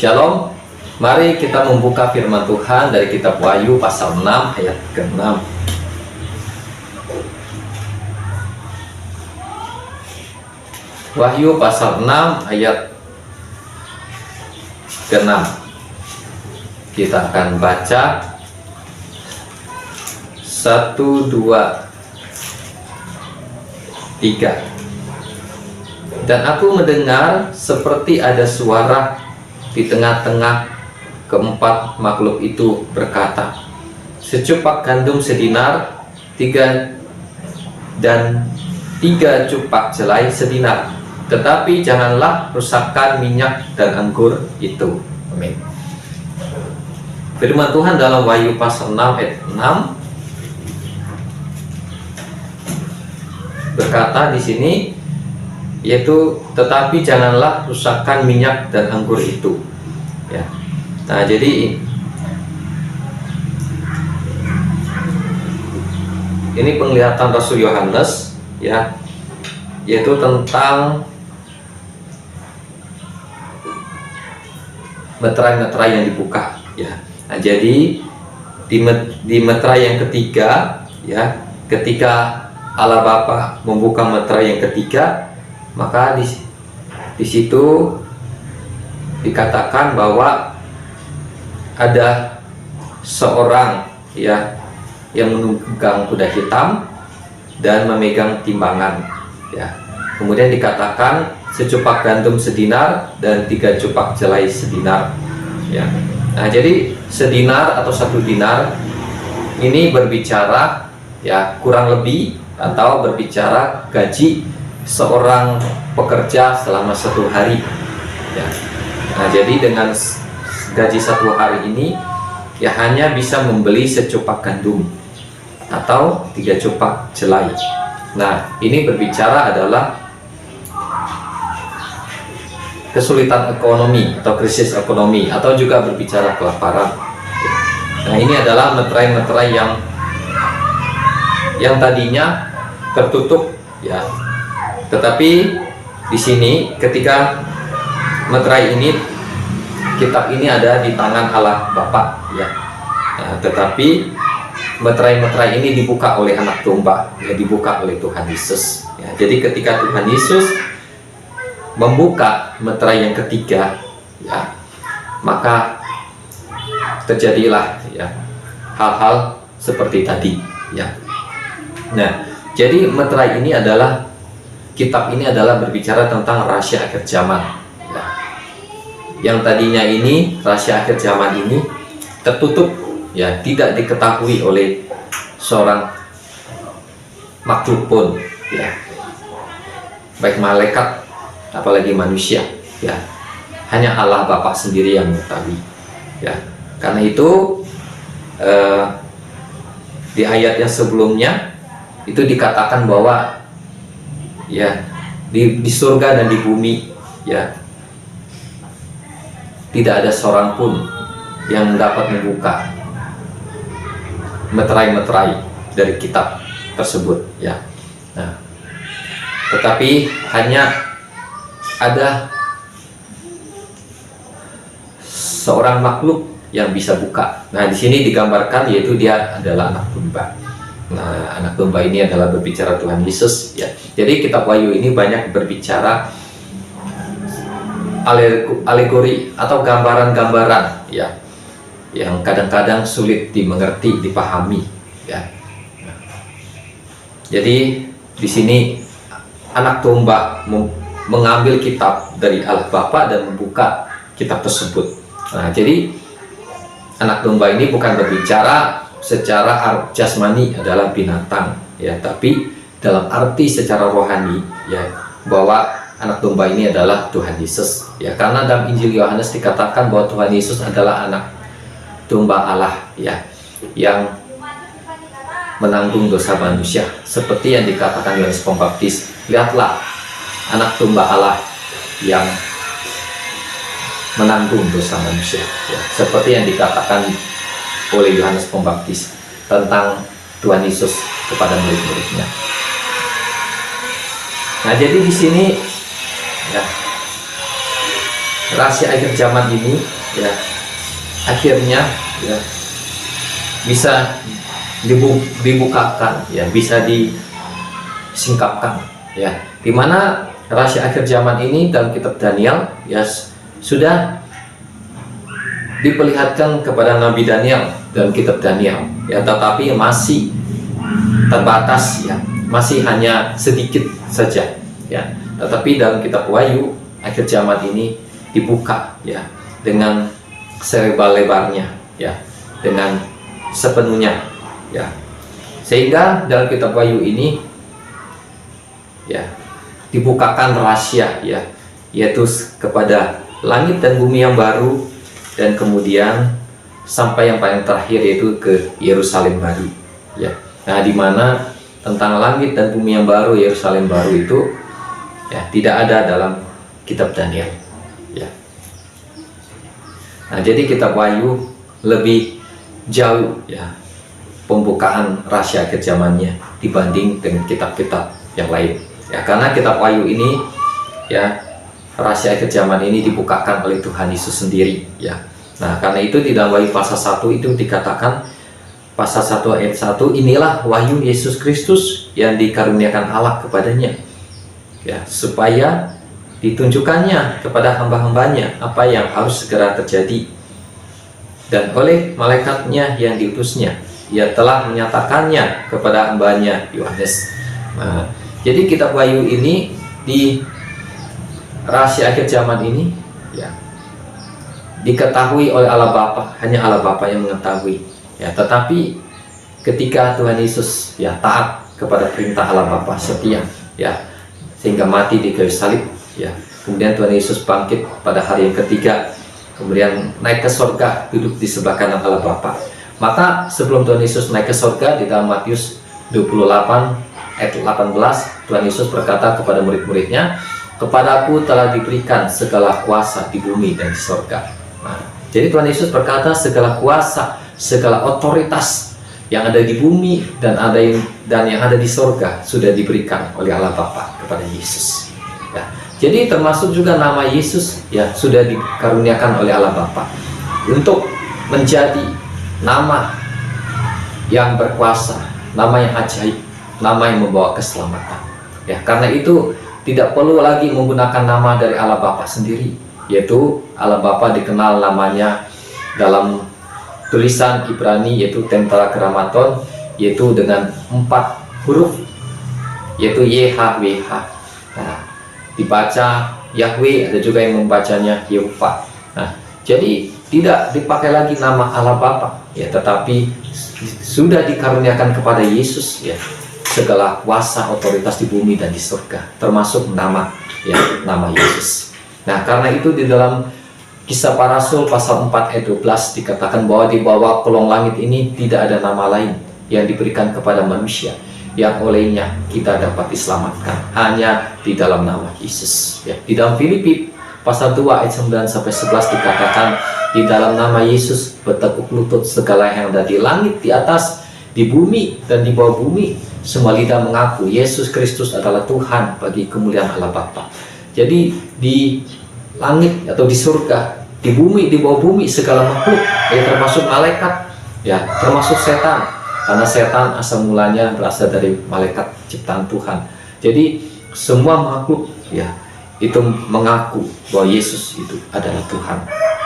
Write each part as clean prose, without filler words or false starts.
Shalom, mari kita membuka firman Tuhan dari kitab Wahyu pasal 6 ayat ke-6. Wahyu pasal 6 ayat ke-6. Kita akan baca 1, 2, 3. Dan aku mendengar seperti ada suara di tengah-tengah keempat makhluk itu berkata, secupak gandum sedinar, 3 cupak jelai sedinar, tetapi janganlah rusakkan minyak dan anggur itu. Amin. Firman Tuhan dalam Wahyu pasal 6 ayat 6 berkata di sini, yaitu tetapi janganlah rusakkan minyak dan anggur itu, ya. Nah, jadi ini penglihatan Rasul Yohanes, ya, yaitu tentang meterai-meterai yang dibuka, ya. Nah, jadi di meterai yang ketiga, ya, ketika Allah Bapa membuka meterai yang ketiga, maka di situ dikatakan bahwa ada seorang, ya, yang menunggang kuda hitam dan memegang timbangan, ya. Kemudian dikatakan secupak gandum sedinar dan 3 cupak jelai sedinar, ya. Nah, jadi sedinar atau 1 dinar ini berbicara, ya, kurang lebih atau berbicara gaji seorang pekerja selama 1 hari, ya. Nah, jadi dengan gaji 1 hari ini, ya, hanya bisa membeli secupak gandum atau 3 cupak jelai. Nah, ini berbicara adalah kesulitan ekonomi atau krisis ekonomi, atau juga berbicara kelaparan. Nah, ini adalah meterai-meterai yang tadinya tertutup, ya. Tetapi di sini ketika meterai ini, kitab ini ada di tangan Allah Bapa, ya. Nah, tetapi meterai-meterai ini dibuka oleh Anak Domba, ya, dibuka oleh Tuhan Yesus, ya. Jadi ketika Tuhan Yesus membuka meterai yang ketiga, ya, maka terjadilah, ya, hal-hal seperti tadi, ya. Nah, jadi meterai ini adalah, kitab ini adalah berbicara tentang rahasia akhir zaman, ya. Yang tadinya ini, rahasia akhir zaman ini tertutup, ya, tidak diketahui oleh seorang makhluk pun, ya, baik malaikat apalagi manusia, ya. Hanya Allah Bapa sendiri yang mengetahui, ya. Karena itu di ayat yang sebelumnya itu dikatakan bahwa, ya, di surga dan di bumi, ya, tidak ada seorang pun yang dapat membuka meterai-meterai dari kitab tersebut, ya. Nah, tetapi hanya ada seorang makhluk yang bisa buka. Nah, di sini digambarkan, yaitu dia adalah Anak Domba. Nah, Anak Domba ini adalah berbicara Tuhan Yesus, ya. Jadi kitab Wahyu ini banyak berbicara alegori atau gambaran-gambaran, ya, yang kadang-kadang sulit dimengerti, dipahami, ya. Jadi di sini Anak Domba mengambil kitab dari Allah Bapa dan membuka kitab tersebut. Nah, jadi Anak Domba ini bukan berbicara secara jasmani adalah binatang, ya, tapi dalam arti secara rohani, ya, bahwa Anak Domba ini adalah Tuhan Yesus, ya. Karena dalam Injil Yohanes dikatakan bahwa Tuhan Yesus adalah Anak Domba Allah, ya, yang menanggung dosa manusia, seperti yang dikatakan Yohanes Pembaptis, lihatlah Anak Domba Allah yang menanggung dosa manusia, ya. Seperti yang dikatakan oleh Yohanes Pembaptis tentang Tuhan Yesus kepada murid-muridnya. Nah, jadi di sini, ya, rahasia akhir zaman ini ya akhirnya ya bisa dibukakan ya, bisa disingkapkan ya, dimana rahasia akhir zaman ini dalam kitab Daniel ya sudah diperlihatkan kepada Nabi Daniel dalam kitab Daniel ya, tetapi masih terbatas ya, masih hanya sedikit saja ya. Tetapi dalam kitab Wahyu akhir zaman ini dibuka ya dengan selebar-lebarnya ya, dengan sepenuhnya ya, sehingga dalam kitab Wahyu ini ya dibukakan rahasia ya, yaitu kepada langit dan bumi yang baru, dan kemudian sampai yang paling terakhir yaitu ke Yerusalem baru ya. Nah, di mana tentang langit dan bumi yang baru, Yerusalem baru itu ya tidak ada dalam kitab Daniel ya. Nah, jadi kitab Wahyu lebih jauh ya pembukaan rahasia akhir zamannya dibanding dengan kitab-kitab yang lain ya, karena kitab Wahyu ini ya rahasia akhir zaman ini dibukakan oleh Tuhan Yesus sendiri ya. Nah, karena itu di dalam Wahyu pasal 1 itu dikatakan, pasal 1 ayat 1, inilah wahyu Yesus Kristus yang dikaruniakan Allah kepadanya ya, supaya ditunjukkannya kepada hamba-hambanya apa yang harus segera terjadi, dan oleh malaikatnya yang diutusnya ia telah menyatakannya kepada hambanya Yohanes. Nah, jadi kitab Wahyu ini di rahasia akhir zaman ini ya diketahui oleh Allah Bapa, hanya Allah Bapa yang mengetahui ya. Tetapi ketika Tuhan Yesus ya taat kepada perintah Allah Bapa, setia ya, sehingga mati di kayu salib ya, kemudian Tuhan Yesus bangkit pada hari yang ketiga, kemudian naik ke surga, duduk di sebelah kanan Allah Bapa. Maka sebelum Tuhan Yesus naik ke surga, di dalam Matius 28 ayat 18, Tuhan Yesus berkata kepada murid-muridnya, kepadaku telah diberikan segala kuasa di bumi dan di surga. Nah, jadi Tuhan Yesus berkata segala kuasa, segala otoritas yang ada di bumi dan yang ada di surga sudah diberikan oleh Allah Bapa kepada Yesus ya. Jadi termasuk juga nama Yesus ya sudah dikaruniakan oleh Allah Bapa untuk menjadi nama yang berkuasa, nama yang ajaib, nama yang membawa keselamatan ya. Karena itu tidak perlu lagi menggunakan nama dari Allah Bapa sendiri, yaitu Allah Bapa dikenal namanya dalam tulisan Ibrani yaitu Tetragrammaton, yaitu dengan 4 huruf yaitu YHWH. Nah, dibaca Yahweh, ada juga yang membacanya Yehova. Nah, jadi tidak dipakai lagi nama Allah Bapa ya, tetapi sudah dikaruniakan kepada Yesus ya segala kuasa, otoritas di bumi dan di surga, termasuk nama ya, nama Yesus. Nah, karena itu di dalam Kisah Para Rasul pasal 4 ayat 12 dikatakan bahwa di bawah kolong langit ini tidak ada nama lain yang diberikan kepada manusia yang olehnya kita dapat diselamatkan, hanya di dalam nama Yesus ya. Di dalam Filipi pasal 2 ayat 9 sampai 11 dikatakan, di dalam nama Yesus bertekuk lutut segala yang ada di langit, di atas, di bumi dan di bawah bumi, semua lidah mengaku Yesus Kristus adalah Tuhan bagi kemuliaan Allah Bapa. Jadi di langit atau di surga, di bumi, di bawah bumi, segala makhluk ya, termasuk malaikat ya, termasuk setan, karena setan asal mulanya berasal dari malaikat ciptaan Tuhan. Jadi semua makhluk ya itu mengaku bahwa Yesus itu adalah Tuhan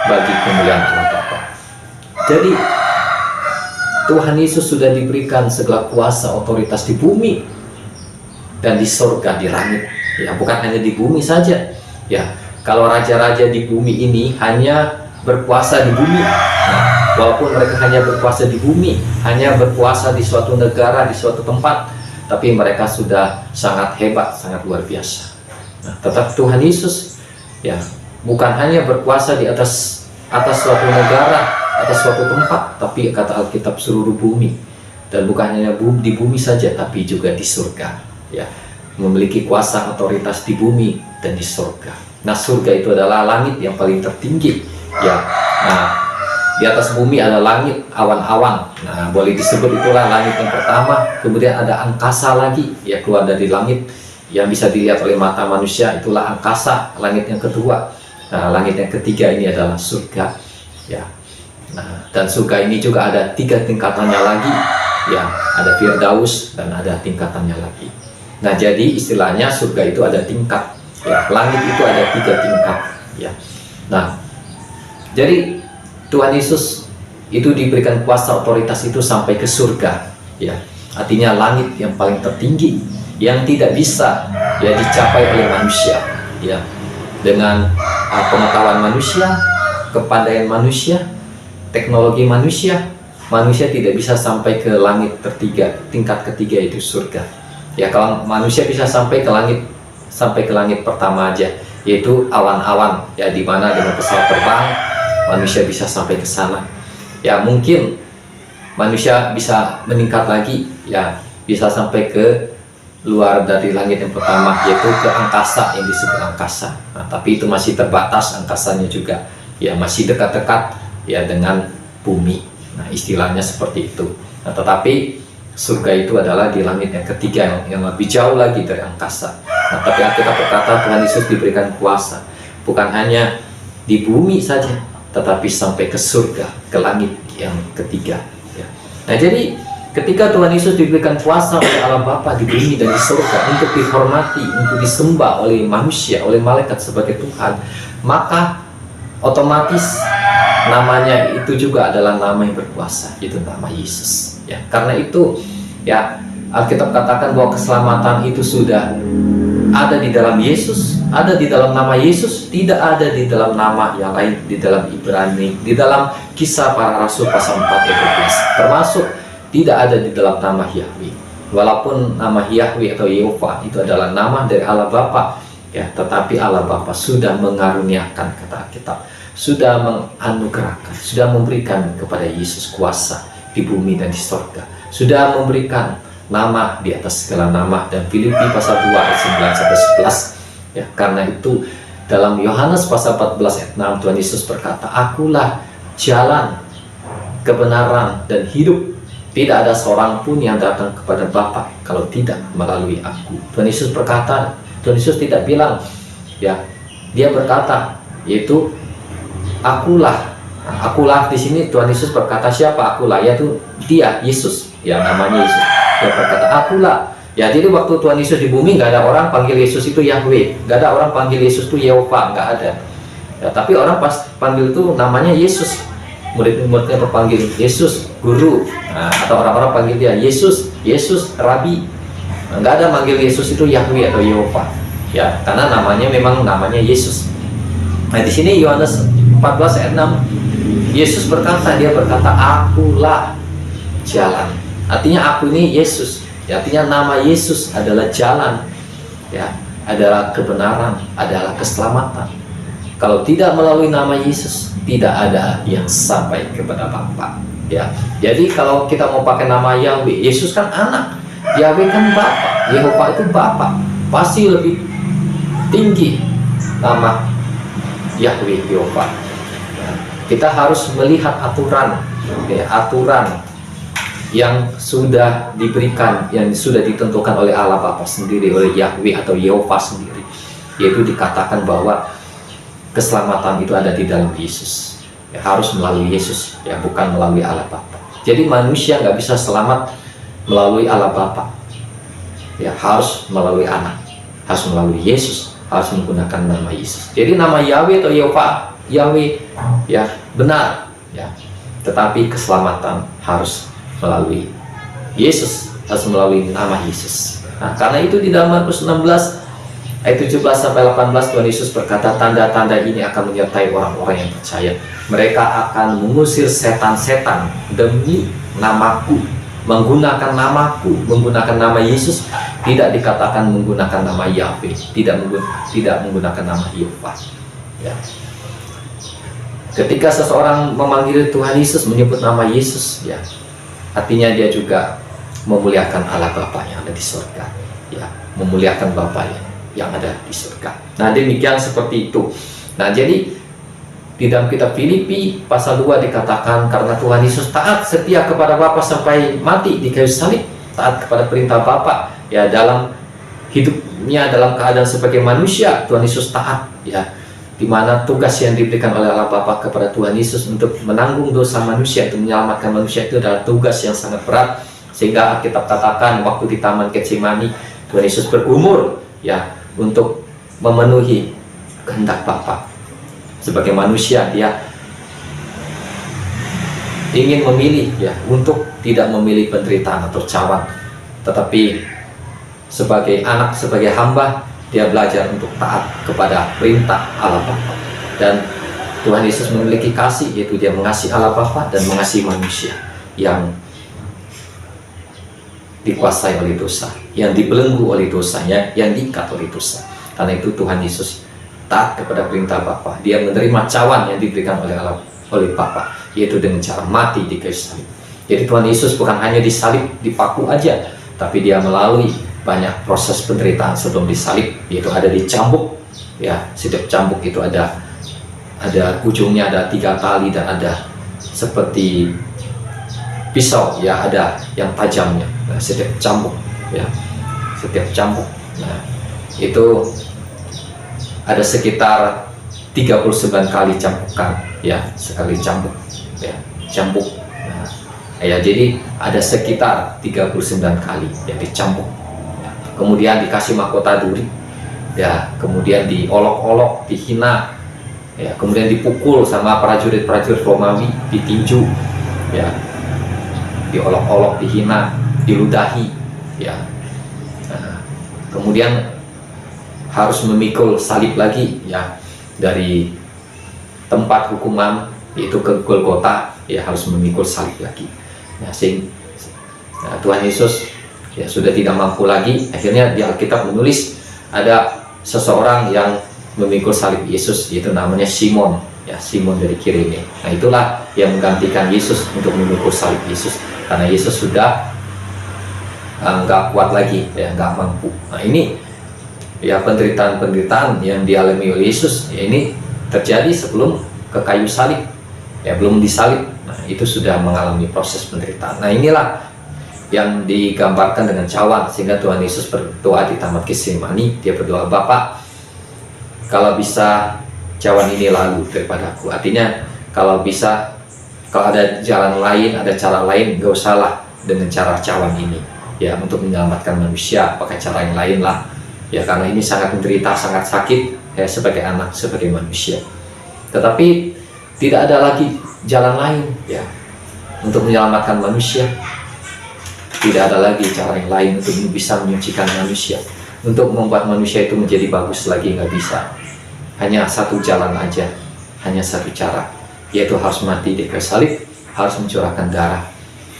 bagi kemuliaan Allah Bapa. Jadi Tuhan Yesus sudah diberikan segala kuasa, otoritas di bumi dan di surga, di langit ya, bukan hanya di bumi saja ya. Kalau raja-raja di bumi ini hanya berkuasa di bumi, nah, walaupun mereka hanya berkuasa di bumi, hanya berkuasa di suatu negara, di suatu tempat, tapi mereka sudah sangat hebat, sangat luar biasa. Nah, tetap Tuhan Yesus ya bukan hanya berkuasa di atas suatu negara, atas suatu tempat, tapi kata Alkitab seluruh bumi, dan bukan hanya di bumi saja, tapi juga di surga ya, memiliki kuasa otoritas di bumi dan di surga. Nah, surga itu adalah langit yang paling tertinggi ya. Nah, di atas bumi ada langit, awan-awan. Nah, boleh disebut itulah langit yang pertama. Kemudian ada angkasa lagi ya, keluar dari langit yang bisa dilihat oleh mata manusia, itulah angkasa, langit yang kedua. Nah, langit yang ketiga ini adalah surga, ya. Nah, dan surga ini juga ada 3 tingkatannya lagi, ya. Ada Firdaus dan ada tingkatannya lagi. Nah, jadi istilahnya surga itu ada tingkat, ya. Langit itu ada 3 tingkat, ya. Nah, jadi Tuhan Yesus itu diberikan kuasa otoritas itu sampai ke surga, ya. Artinya langit yang paling tertinggi yang tidak bisa ya dicapai oleh manusia, ya. Dengan pengetahuan manusia, kepandaian manusia, teknologi manusia, manusia tidak bisa sampai ke langit tingkat ketiga itu surga. Ya, kalau manusia bisa sampai ke langit pertama aja, yaitu awan-awan, ya, di mana dengan pesawat terbang manusia bisa sampai ke sana. Ya, mungkin manusia bisa meningkat lagi, ya, bisa sampai ke luar dari langit yang pertama, yaitu ke angkasa, yang disebut angkasa. Nah, tapi itu masih terbatas angkasanya juga, ya, masih dekat-dekat ya dengan bumi. Nah, istilahnya seperti itu. Nah, tetapi surga itu adalah di langit yang ketiga, yang lebih jauh lagi dari angkasa. Nah, tapi Alkitab berkata Tuhan Yesus diberikan kuasa bukan hanya di bumi saja, tetapi sampai ke surga, ke langit yang ketiga, ya. Nah, jadi ketika Tuhan Yesus diberikan kuasa oleh Allah Bapa di bumi dan di surga untuk dihormati, untuk disembah oleh manusia, oleh malaikat sebagai Tuhan, maka otomatis namanya itu juga adalah nama yang berkuasa, itu nama Yesus, ya. Karena itu, ya, Alkitab katakan bahwa keselamatan itu sudah ada di dalam Yesus, ada di dalam nama Yesus, tidak ada di dalam nama yang lain, di dalam Ibrani, di dalam Kisah Para Rasul pasal 4 ayat 12, termasuk tidak ada di dalam nama Yahweh. Walaupun nama Yahweh atau Yehova itu adalah nama dari Allah Bapa, ya, tetapi Allah Bapa sudah mengaruniakan, kata Alkitab, sudah menganugerahkan, sudah memberikan kepada Yesus kuasa di bumi dan di surga, sudah memberikan nama di atas segala nama. Dan Filipi pasal 2 ayat 9 sampai 11, ya. Karena itu dalam Yohanes pasal 14 ayat 6 Tuhan Yesus berkata, "Akulah jalan, kebenaran dan hidup. Tidak ada seorang pun yang datang kepada Bapa kalau tidak melalui aku." Tuhan Yesus berkata, Tuhan Yesus tidak bilang, ya, dia berkata, yaitu akulah. Nah, akulah di sini Tuhan Yesus berkata siapa akulah? Yaitu dia, Yesus, ya, namanya Yesus. Dia berkata akulah. Ya, jadi waktu Tuhan Yesus di bumi nggak ada orang panggil Yesus itu Yahweh, nggak ada orang panggil Yesus itu Yehova, nggak ada. Ya, tapi orang pas panggil itu namanya Yesus. Murid-muridnya berpanggil Yesus Guru, nah, atau orang-orang panggil dia Yesus, Yesus Rabi. Nah, nggak ada manggil Yesus itu Yahweh atau Yehova, ya, karena namanya memang namanya Yesus. Nah, di sini Yohanes 14 ayat 6, Yesus berkata, dia berkata, "Akulah jalan." Artinya aku ini Yesus, ya, artinya nama Yesus adalah jalan, ya, adalah kebenaran, adalah keselamatan. Kalau tidak melalui nama Yesus, tidak ada yang sampai kepada Bapa, ya. Jadi kalau kita mau pakai nama Yahweh, Yesus kan anak, Yahweh kan Bapa, Yehova itu Bapa, pasti lebih tinggi nama Yahweh, Yehova. Ya. Kita harus melihat aturan, ya, aturan yang sudah diberikan, yang sudah ditentukan oleh Allah Bapa sendiri, oleh Yahweh atau Yehova sendiri, yaitu dikatakan bahwa keselamatan itu ada di dalam Yesus, ya, harus melalui Yesus, ya, bukan melalui Allah Bapa. Jadi manusia nggak bisa selamat melalui Allah Bapa, ya, harus melalui Anak, harus melalui Yesus, harus menggunakan nama Yesus. Jadi nama Yahweh atau Yehova, Yahweh, ya, benar, ya, tetapi keselamatan harus melalui Yesus, harus melalui nama Yesus. Nah, karena itu di dalam Markus 16 ayat 17 sampai 18 Tuhan Yesus berkata, "Tanda-tanda ini akan menyertai orang-orang yang percaya. Mereka akan mengusir setan-setan demi namaku." Menggunakan namaku, menggunakan nama Yesus, tidak dikatakan menggunakan nama Yahweh, tidak menggunakan nama Yehova, ya. Ketika seseorang memanggil Tuhan Yesus, menyebut nama Yesus, ya, artinya dia juga memuliakan Allah Bapa yang ada di surga, ya, memuliakan Bapa yang ada di surga. Nah, demikian seperti itu. Nah, jadi di dalam kitab Filipi pasal 2 dikatakan karena Tuhan Yesus taat setia kepada Bapa sampai mati di kayu salib, taat kepada perintah Bapa, ya, dalam hidupnya dalam keadaan sebagai manusia Tuhan Yesus taat, ya, di mana tugas yang diberikan oleh Allah Bapa kepada Tuhan Yesus untuk menanggung dosa manusia, untuk menyelamatkan manusia, itu adalah tugas yang sangat berat. Sehingga Alkitab katakan waktu di Taman Getsemani, Tuhan Yesus bergumul ya untuk memenuhi kehendak Bapa. Sebagai manusia, dia ingin memilih ya untuk tidak memilih penderitaan atau cawan, tetapi sebagai anak, sebagai hamba, dia belajar untuk taat kepada perintah Allah Bapa. Dan Tuhan Yesus memiliki kasih, yaitu dia mengasihi Allah Bapa dan mengasihi manusia yang dikuasai oleh dosa, yang dibelenggu oleh dosanya, yang diikat oleh dosa. Karena itu Tuhan Yesus taat kepada perintah Bapa. Dia menerima cawan yang diberikan oleh Bapa, yaitu dengan cara mati di kayu salib. Jadi Tuhan Yesus bukan hanya disalib, dipaku aja, tapi dia melalui banyak proses penderitaan sebelum disalib, yaitu ada dicambuk ya. Setiap cambuk itu ada ujungnya, ada 3 tali, dan ada seperti pisau ya, ada yang tajamnya. Nah, setiap cambuk ya, setiap cambuk, nah itu ada sekitar 39 kali cambukan ya, sekali cambuk ya, cambuk. Nah, ya, jadi ada sekitar 39 kali yang dicambuk. Kemudian dikasih mahkota duri ya, kemudian diolok-olok, dihina ya, kemudian dipukul sama prajurit-prajurit Romawi, ditinju ya, diolok-olok, dihina, diludahi ya. Nah, kemudian harus memikul salib lagi ya, dari tempat hukuman yaitu ke Golgota ya, harus memikul salib lagi ya. Nah, Tuhan Yesus ya sudah tidak mampu lagi. Akhirnya di Alkitab menulis ada seseorang yang memikul salib Yesus, yaitu namanya Simon ya, Simon dari Kirene. Nah, itulah yang menggantikan Yesus untuk memikul salib Yesus, karena Yesus sudah nggak kuat lagi ya, nggak mampu. Nah, ini ya penderitaan-penderitaan yang dialami oleh Yesus ya, ini terjadi sebelum ke kayu salib ya, belum disalib. Nah, itu sudah mengalami proses penderitaan. Nah, inilah yang digambarkan dengan cawan, sehingga Tuhan Yesus berdoa di Taman Getsemani. Dia berdoa, Bapa, kalau bisa cawan ini lalu daripada aku. Artinya kalau bisa, kalau ada jalan lain, ada cara lain, gak usahlah dengan cara cawan ini ya, untuk menyelamatkan manusia pakai cara yang lain lah ya, karena ini sangat menderita, sangat sakit ya, sebagai anak, sebagai manusia. Tetapi tidak ada lagi jalan lain ya untuk menyelamatkan manusia. Tidak ada lagi cara yang lain untuk bisa menyucikan manusia, untuk membuat manusia itu menjadi bagus lagi, nggak bisa. Hanya satu jalan aja, hanya satu cara, yaitu harus mati di kayu salib, harus mencurahkan darah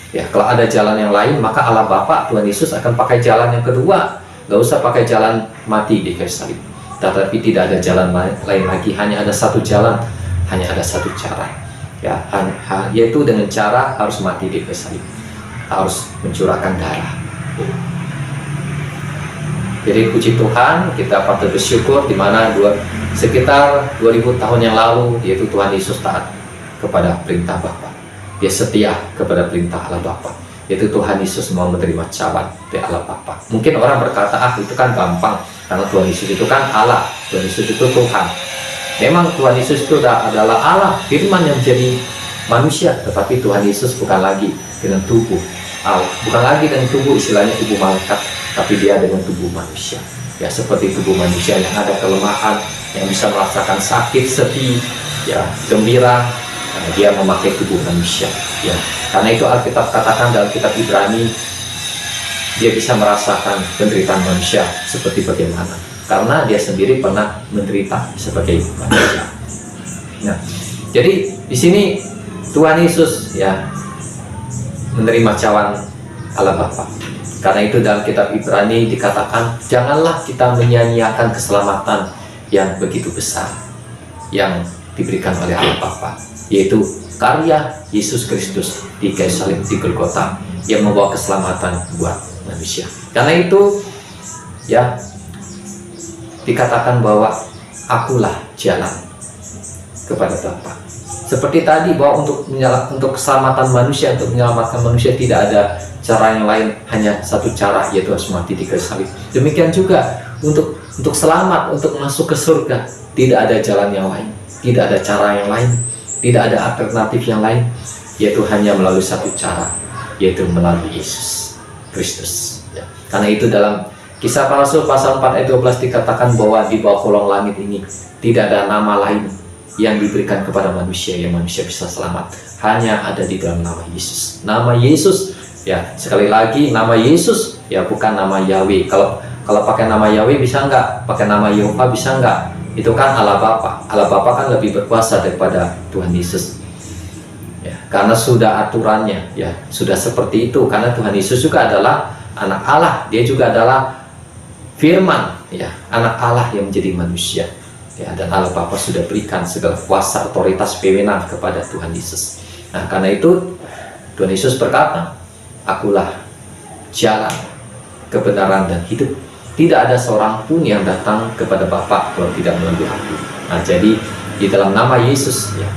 ya. Kalau ada jalan yang lain, maka Allah Bapa, Tuhan Yesus akan pakai jalan yang kedua. Nggak usah pakai jalan mati di kayu salib. Tetapi tidak ada jalan lain lagi, hanya ada satu jalan, hanya ada satu cara ya, yaitu dengan cara harus mati di kayu salib, harus mencurahkan darah. Jadi puji Tuhan, kita patut bersyukur di mana sekitar 2000 tahun yang lalu, yaitu Tuhan Yesus taat kepada perintah Bapa. Dia setia kepada perintah Allah Bapa, yaitu Tuhan Yesus mau menerima cawan dari Allah Bapa. Mungkin orang berkata, itu kan gampang, karena Tuhan Yesus itu kan Allah, Tuhan Yesus itu Tuhan. Memang Tuhan Yesus itu adalah Allah, firman yang menjadi manusia, tetapi Tuhan Yesus bukan lagi dengan tubuh Allah, bukan lagi dengan tubuh istilahnya tubuh malaikat, tapi dia dengan tubuh manusia ya, seperti tubuh manusia yang ada kelemahan, yang bisa merasakan sakit, sedih ya, gembira. Nah, dia memakai tubuh manusia ya. Karena itu Alkitab katakan dalam kitab Ibrani, dia bisa merasakan penderitaan manusia seperti bagaimana, karena dia sendiri pernah menderita sebagai manusia. Nah, jadi di sini Tuhan Yesus ya menerima cawan Allah Bapa. Karena itu dalam kitab Ibrani dikatakan, janganlah kita menyia-nyiakan keselamatan yang begitu besar yang diberikan oleh Allah Bapa, yaitu karya Yesus Kristus di kayu salib di Golgota yang membawa keselamatan buat manusia. Karena itu ya dikatakan bahwa akulah jalan kepada Bapa. Seperti tadi bahwa untuk keselamatan manusia, untuk menyelamatkan manusia tidak ada cara yang lain, hanya satu cara, yaitu harus mati di kayu salib. Demikian juga untuk untuk selamat, untuk masuk ke surga, tidak ada jalan yang lain, tidak ada cara yang lain, tidak ada alternatif yang lain, yaitu hanya melalui satu cara, yaitu melalui Yesus Kristus. Ya. Karena itu dalam Kisah Para Rasul pasal 4 ayat 12 dikatakan bahwa di bawah kolong langit ini tidak ada nama lain yang diberikan kepada manusia yang manusia bisa selamat, hanya ada di dalam nama Yesus. Nama Yesus, ya sekali lagi nama Yesus, ya bukan nama Yahweh. Kalau pakai nama Yahweh bisa enggak? Pakai nama Yehova bisa enggak? Itu kan Allah Bapa. Allah Bapa kan lebih berkuasa daripada Tuhan Yesus. Ya, karena sudah aturannya, ya sudah seperti itu. Karena Tuhan Yesus juga adalah anak Allah, dia juga adalah Firman, ya anak Allah yang menjadi manusia. Ya, dan Allah Bapa sudah berikan segala kuasa, otoritas, wewenang kepada Tuhan Yesus. Nah, karena itu Tuhan Yesus berkata, "Akulah jalan, kebenaran, dan hidup. Tidak ada seorang pun yang datang kepada Bapa kalau tidak melalui Aku." Nah, jadi di dalam nama Yesus, ya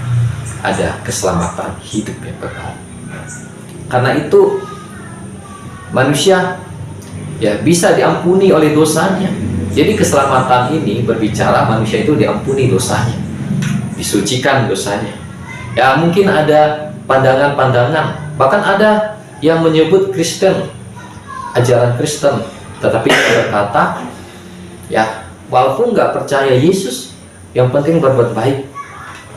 ada keselamatan hidup yang kekal. Karena itu manusia ya bisa diampuni oleh dosanya. Jadi keselamatan ini berbicara manusia itu diampuni dosanya, disucikan dosanya. Ya mungkin ada pandangan-pandangan, bahkan ada yang menyebut Kristen, ajaran Kristen, tetapi berkata, ya walaupun nggak percaya Yesus, yang penting berbuat baik,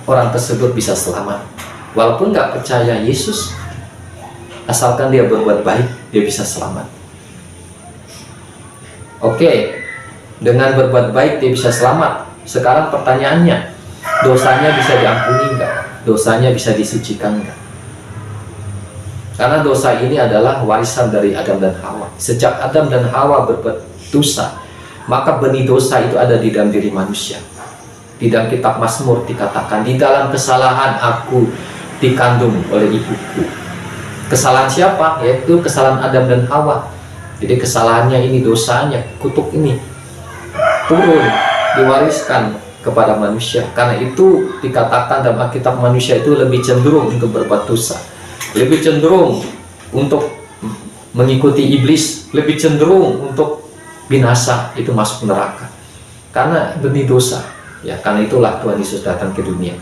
orang tersebut bisa selamat. Walaupun nggak percaya Yesus, asalkan dia berbuat baik, dia bisa selamat. Oke, dengan berbuat baik dia bisa selamat. Sekarang pertanyaannya, dosanya bisa diampuni enggak? Dosanya bisa disucikan enggak? Karena dosa ini adalah warisan dari Adam dan Hawa. Sejak Adam dan Hawa berbuat dosa, maka benih dosa itu ada di dalam diri manusia. Di dalam kitab Mazmur dikatakan, di dalam kesalahan aku dikandung oleh ibuku. Kesalahan siapa? Yaitu kesalahan Adam dan Hawa. Jadi kesalahannya ini, dosanya, kutuk ini turun, diwariskan kepada manusia. Karena itu dikatakan dalam Alkitab manusia itu lebih cenderung untuk berbuat dosa, lebih cenderung untuk mengikuti iblis, lebih cenderung untuk binasa, itu masuk neraka. Karena benih dosa. Ya, karena itulah Tuhan Yesus datang ke dunia.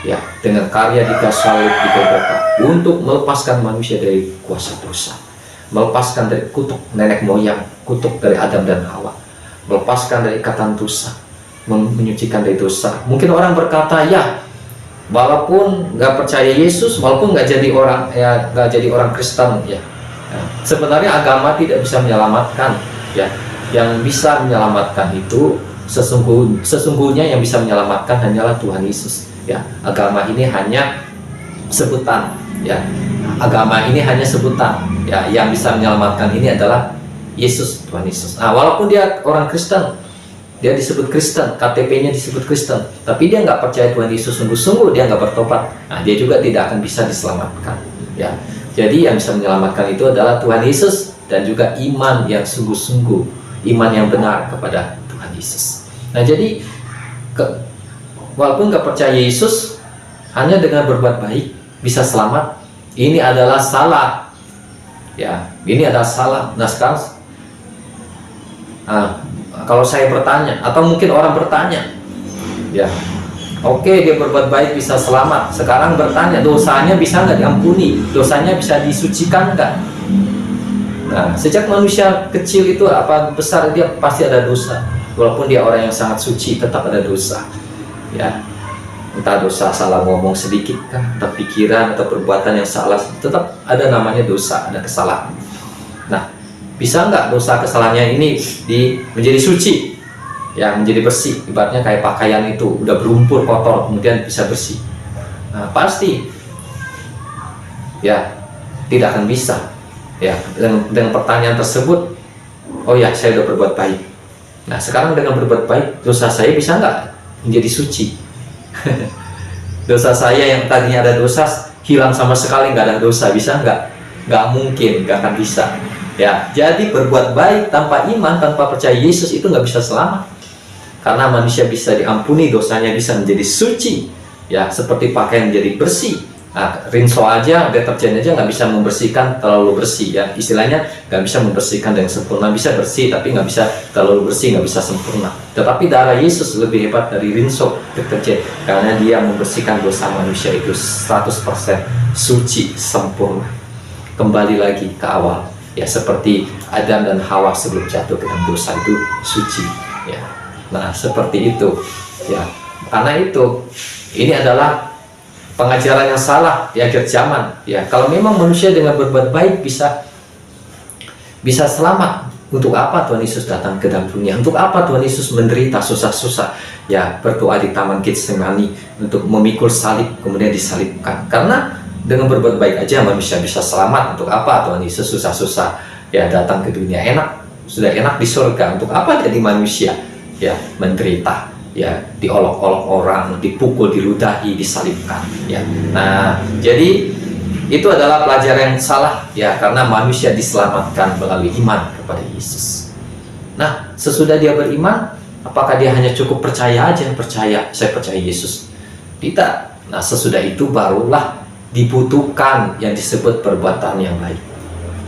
Ya, dengan karya di kayu salib di Golgota untuk melepaskan manusia dari kuasa dosa, melepaskan dari kutuk nenek moyang, kutuk dari Adam dan Hawa, melepaskan dari ikatan dosa, menyucikan dari dosa. Mungkin orang berkata, ya walaupun nggak percaya Yesus, walaupun nggak jadi orang, ya nggak jadi orang Kristen, ya sebenarnya agama tidak bisa menyelamatkan. Ya, yang bisa menyelamatkan itu sesungguhnya yang bisa menyelamatkan hanyalah Tuhan Yesus. Ya, agama ini hanya sebutan. Ya, agama ini hanya sebutan. Ya, yang bisa menyelamatkan ini adalah Yesus, Tuhan Yesus. Nah, walaupun dia orang Kristen, dia disebut Kristen, KTP-nya disebut Kristen, tapi dia nggak percaya Tuhan Yesus sungguh-sungguh, dia nggak bertobat. Nah, dia juga tidak akan bisa diselamatkan. Ya, jadi yang bisa menyelamatkan itu adalah Tuhan Yesus dan juga iman yang sungguh-sungguh, iman yang benar kepada Tuhan Yesus. Nah, jadi walaupun nggak percaya Yesus, hanya dengan berbuat baik bisa selamat. Ini adalah salah. Ya, ini adalah salah. Nah, sekarang kalau saya bertanya, atau mungkin orang bertanya, ya, oke, dia berbuat baik bisa selamat. Sekarang bertanya, dosanya bisa nggak diampuni? Dosanya bisa disucikan nggak? Nah, sejak manusia kecil itu apa besar dia pasti ada dosa. Walaupun dia orang yang sangat suci, tetap ada dosa. Ya, entah dosa salah ngomong sedikit kan, atau pikiran atau perbuatan yang salah, tetap ada namanya dosa, ada kesalahan. Nah, bisa nggak dosa kesalahannya ini menjadi suci, ya menjadi bersih? Ibaratnya kayak pakaian itu udah berumpur kotor kemudian bisa bersih. Nah, pasti ya tidak akan bisa. Ya, dengan pertanyaan tersebut, oh ya saya udah berbuat baik. Nah, sekarang dengan berbuat baik, dosa saya bisa nggak menjadi suci? Dosa saya yang tadinya ada dosa hilang sama sekali, nggak ada dosa, bisa nggak? Nggak mungkin, nggak akan bisa. Ya, jadi berbuat baik tanpa iman, tanpa percaya Yesus itu nggak bisa selamat. Karena manusia bisa diampuni dosanya, bisa menjadi suci. Ya, seperti pakaian menjadi bersih. Nah, rinso aja, deterjen aja nggak bisa membersihkan terlalu bersih ya. Istilahnya nggak bisa membersihkan dengan sempurna, bisa bersih tapi nggak bisa terlalu bersih, nggak bisa sempurna. Tetapi darah Yesus lebih hebat dari rinso deterjen, karena dia membersihkan dosa manusia itu 100% suci, sempurna. Kembali lagi ke awal ya, seperti Adam dan Hawa sebelum jatuh ke dalam dosa itu suci ya. Nah seperti itu ya. Karena itu ini adalah pengajaran yang salah di akhir zaman ya. Kalau memang manusia dengan berbuat baik bisa selamat, untuk apa Tuhan Yesus datang ke dalam dunia? Untuk apa Tuhan Yesus menderita susah-susah ya, berdoa di Taman Getsemani untuk memikul salib kemudian disalibkan? Karena dengan berbuat baik aja manusia bisa selamat. Untuk apa Tuhan Yesus susah-susah ya datang ke dunia? Enak, sudah enak di surga. Untuk apa jadi manusia ya menderita ya, diolok-olok orang, dipukul, diludahi, disalibkan ya. Nah jadi itu adalah pelajaran yang salah ya, karena manusia diselamatkan melalui iman kepada Yesus. Nah sesudah dia beriman, apakah dia hanya cukup percaya aja, saya percaya Yesus? Tidak. Nah sesudah itu barulah dibutuhkan yang disebut perbuatan yang baik,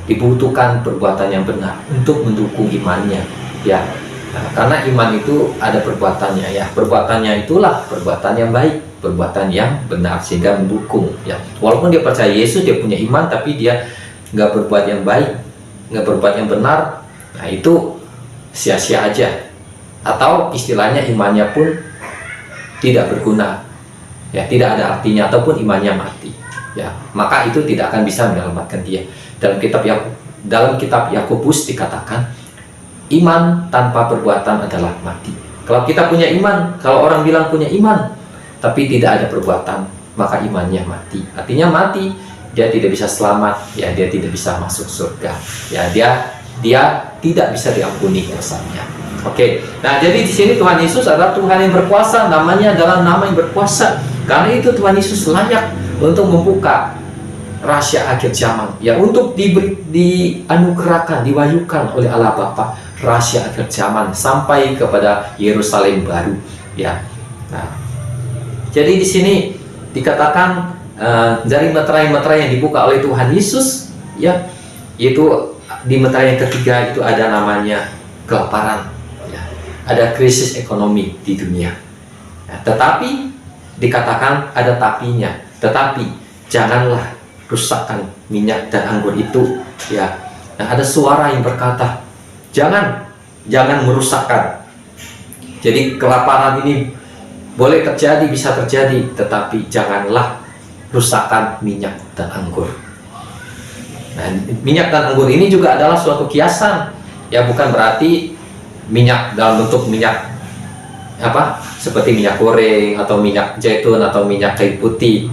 dibutuhkan perbuatan yang benar untuk mendukung imannya ya. Nah, karena iman itu ada perbuatannya ya, perbuatannya itulah perbuatan yang baik, perbuatan yang benar, sehingga mendukung ya. Walaupun dia percaya Yesus, dia punya iman, tapi dia nggak berbuat yang baik, nggak berbuat yang benar, nah itu sia-sia aja, atau istilahnya imannya pun tidak berguna ya, tidak ada artinya, ataupun imannya mati ya. Maka itu tidak akan bisa menyelamatkan dia. Dalam kitab Yakobus dikatakan, iman tanpa perbuatan adalah mati. Kalau kita punya iman, kalau orang bilang punya iman tapi tidak ada perbuatan, maka imannya mati. Artinya mati, dia tidak bisa selamat ya, dia tidak bisa masuk surga ya, dia tidak bisa diampuni dosanya. Oke. Nah, jadi di sini Tuhan Yesus adalah Tuhan yang berkuasa, namanya adalah nama yang berkuasa. Karena itu Tuhan Yesus layak untuk membuka rahasia akhir zaman ya, untuk dianugerahkan, diwahyukan oleh Allah Bapa rahasia akhir zaman sampai kepada Yerusalem baru ya. Nah, jadi di sini dikatakan dari meterai-meterai yang dibuka oleh Tuhan Yesus ya, yaitu di meterai yang ketiga itu ada namanya kelaparan ya, ada krisis ekonomi di dunia ya, tetapi dikatakan ada tapinya, tetapi janganlah rusakkan minyak dan anggur itu ya. Nah, ada suara yang berkata, jangan merusakkan. Jadi kelaparan ini boleh terjadi, bisa terjadi, tetapi janganlah rusakkan minyak dan anggur. Nah, minyak dan anggur ini juga adalah suatu kiasan ya, bukan berarti minyak dalam bentuk minyak apa, seperti minyak goreng atau minyak zaitun atau minyak kayu putih,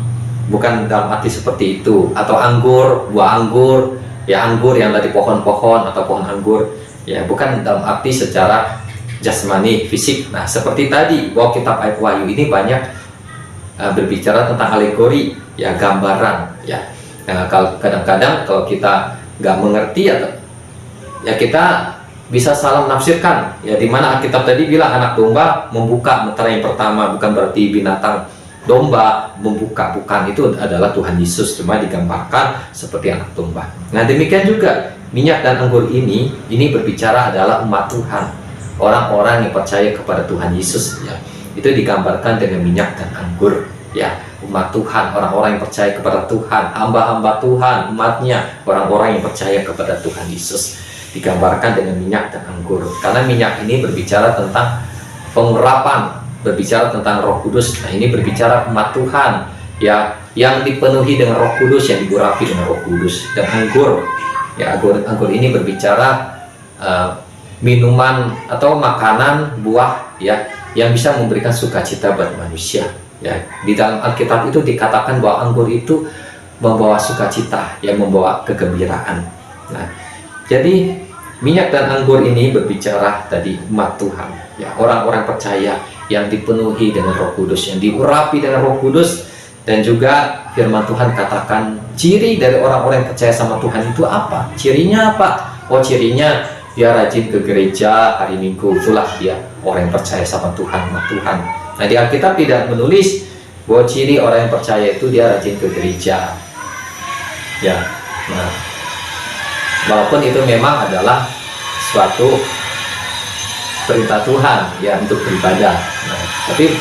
bukan dalam arti seperti itu. Atau anggur, buah anggur ya, anggur yang dari pohon-pohon atau pohon anggur ya, bukan dalam arti secara jasmani, fisik. Nah seperti tadi bahwa kitab Ayat Wahyu ini banyak berbicara tentang alegori ya, gambaran ya. Nah, kadang-kadang kalau kita nggak mengerti atau ya, kita bisa salah menafsirkan ya, dimana Alkitab tadi bilang anak domba membuka meterai yang pertama, bukan berarti binatang domba membuka, bukan, itu adalah Tuhan Yesus, cuma digambarkan seperti anak domba. Nah demikian juga minyak dan anggur ini berbicara adalah umat Tuhan, orang-orang yang percaya kepada Tuhan Yesus ya, itu digambarkan dengan minyak dan anggur ya, umat Tuhan, orang-orang yang percaya kepada Tuhan, hamba-hamba Tuhan, umatnya, orang-orang yang percaya kepada Tuhan Yesus, digambarkan dengan minyak dan anggur. Karena minyak ini berbicara tentang pengurapan, berbicara tentang Roh Kudus. Nah ini berbicara umat Tuhan ya, yang dipenuhi dengan Roh Kudus, yang diurapi dengan Roh Kudus. Dan anggur ya, anggur ini berbicara minuman atau makanan buah ya, yang bisa memberikan sukacita buat manusia ya. Di dalam Alkitab itu dikatakan bahwa anggur itu membawa sukacita, yang membawa kegembiraan. Nah jadi minyak dan anggur ini berbicara tadi umat Tuhan ya, orang-orang percaya yang dipenuhi dengan Roh Kudus, yang diurapi dengan Roh Kudus. Dan juga firman Tuhan katakan ciri dari orang-orang yang percaya sama Tuhan itu apa? Cirinya apa? Oh cirinya dia rajin ke gereja hari Minggu, itulah dia orang yang percaya sama Tuhan, umat Tuhan. Nah di Alkitab tidak menulis bahwa ciri orang yang percaya itu dia rajin ke gereja, ya. Nah, walaupun itu memang adalah suatu perintah Tuhan ya untuk beribadah, nah, tapi